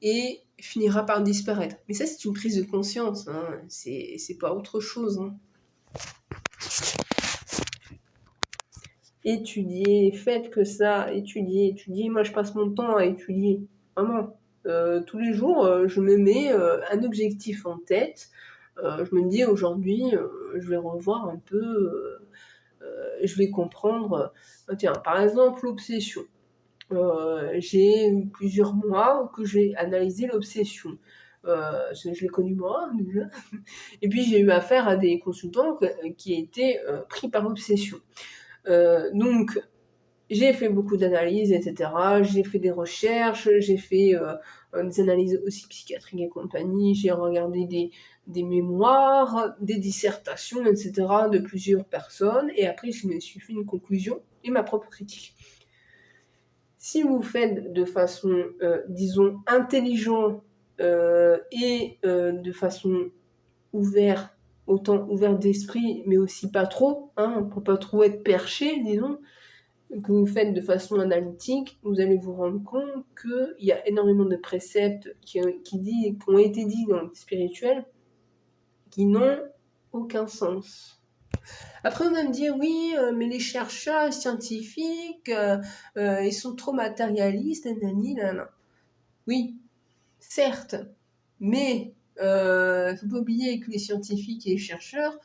et finira par disparaître. Mais ça, c'est une prise de conscience, hein. C'est pas autre chose, hein. Étudier, faites que ça, étudier. Moi, je passe mon temps à étudier. Vraiment. Tous les jours, je me mets un objectif en tête. Je me dis aujourd'hui, je vais revoir un peu, je vais comprendre. Tiens, par exemple, l'obsession. J'ai eu plusieurs mois que j'ai analysé l'obsession. Je l'ai connu moi, déjà. Et puis j'ai eu affaire à des consultants qui étaient pris par l'obsession. Donc, j'ai fait beaucoup d'analyses, etc. J'ai fait des recherches, j'ai fait des analyses aussi psychiatriques et compagnie. J'ai regardé des mémoires, des dissertations, etc. de plusieurs personnes. Et après, je me suis fait une conclusion et ma propre critique. Si vous faites de façon, disons, intelligente et de façon ouverte, autant ouverte d'esprit, mais aussi pas trop, hein, pour pas trop être perché, disons, que vous faites de façon analytique, vous allez vous rendre compte qu'il y a énormément de préceptes qui ont été dits dans le spirituel qui n'ont aucun sens. Après, on va me dire, oui, mais les chercheurs, les scientifiques, ils sont trop matérialistes, nanani, nanana. Oui, certes, mais faut pas oublier que les scientifiques et les chercheurs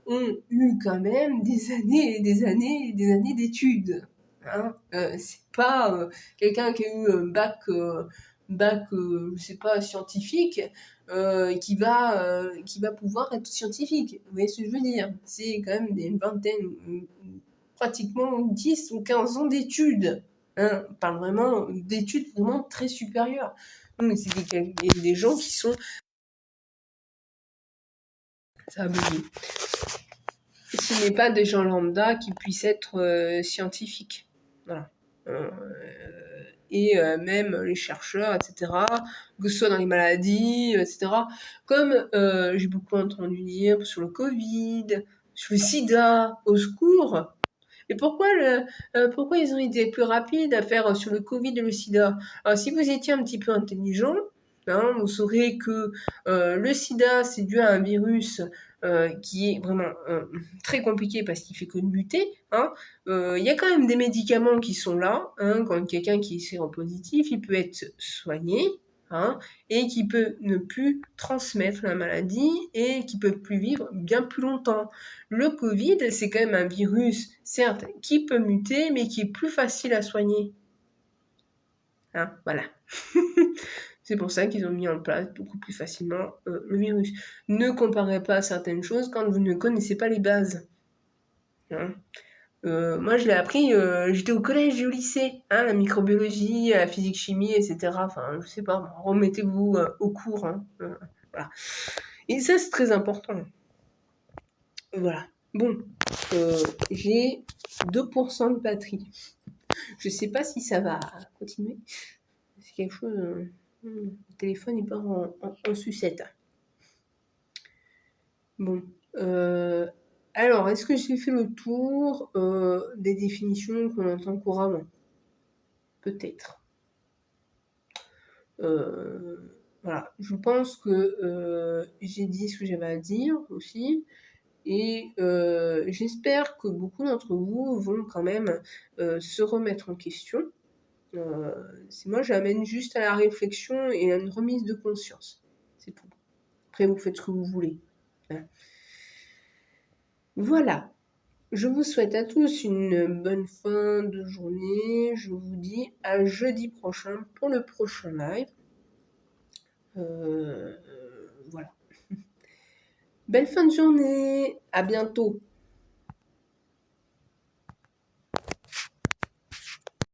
ont eu quand même des années et des années et des années d'études. Hein. C'est pas quelqu'un qui a eu bac je sais pas, scientifique, qui va pouvoir être scientifique. Vous voyez ce que je veux dire? C'est quand même une vingtaine, pratiquement 10 ou 15 ans d'études. Hein. On parle vraiment d'études vraiment très supérieures. Donc, c'est des gens qui sont... Ça a bugué. Ce n'est pas des gens lambda qui puissent être scientifiques. Voilà. Et même les chercheurs, etc., que ce soit dans les maladies, etc. Comme j'ai beaucoup entendu dire sur le Covid, sur le sida, au secours. Et pourquoi ils ont été plus rapides à faire sur le Covid et le sida? Alors, si vous étiez un petit peu intelligent, hein, vous saurez que le sida, c'est dû à un virus qui est vraiment très compliqué parce qu'il fait que de muter. Hein. Il y a quand même des médicaments qui sont là. Hein, quand quelqu'un qui est séropositif, il peut être soigné. Hein, et qui peut ne plus transmettre la maladie et qui peut plus vivre bien plus longtemps. Le Covid, c'est quand même un virus, certes, qui peut muter, mais qui est plus facile à soigner. Hein, voilà. C'est pour ça qu'ils ont mis en place beaucoup plus facilement le virus. Ne comparez pas certaines choses quand vous ne connaissez pas les bases. Hein. Moi, je l'ai appris, j'étais au collège et au lycée, hein, la microbiologie, la physique-chimie, etc. Enfin, je sais pas, remettez-vous au cours. Hein, voilà. Et ça, c'est très important. Voilà. Bon, j'ai 2% de batterie. Je sais pas si ça va continuer. C'est quelque chose... le téléphone, il part en sucette. Bon. Alors, est-ce que j'ai fait le tour des définitions qu'on entend couramment? Peut-être. Voilà. Je pense que j'ai dit ce que j'avais à dire aussi. Et j'espère que beaucoup d'entre vous vont quand même se remettre en question. Moi, j'amène juste à la réflexion et à une remise de conscience. C'est tout. Après, vous faites ce que vous voulez. Hein. Voilà. Je vous souhaite à tous une bonne fin de journée. Je vous dis à jeudi prochain pour le prochain live. Voilà. Belle fin de journée. À bientôt.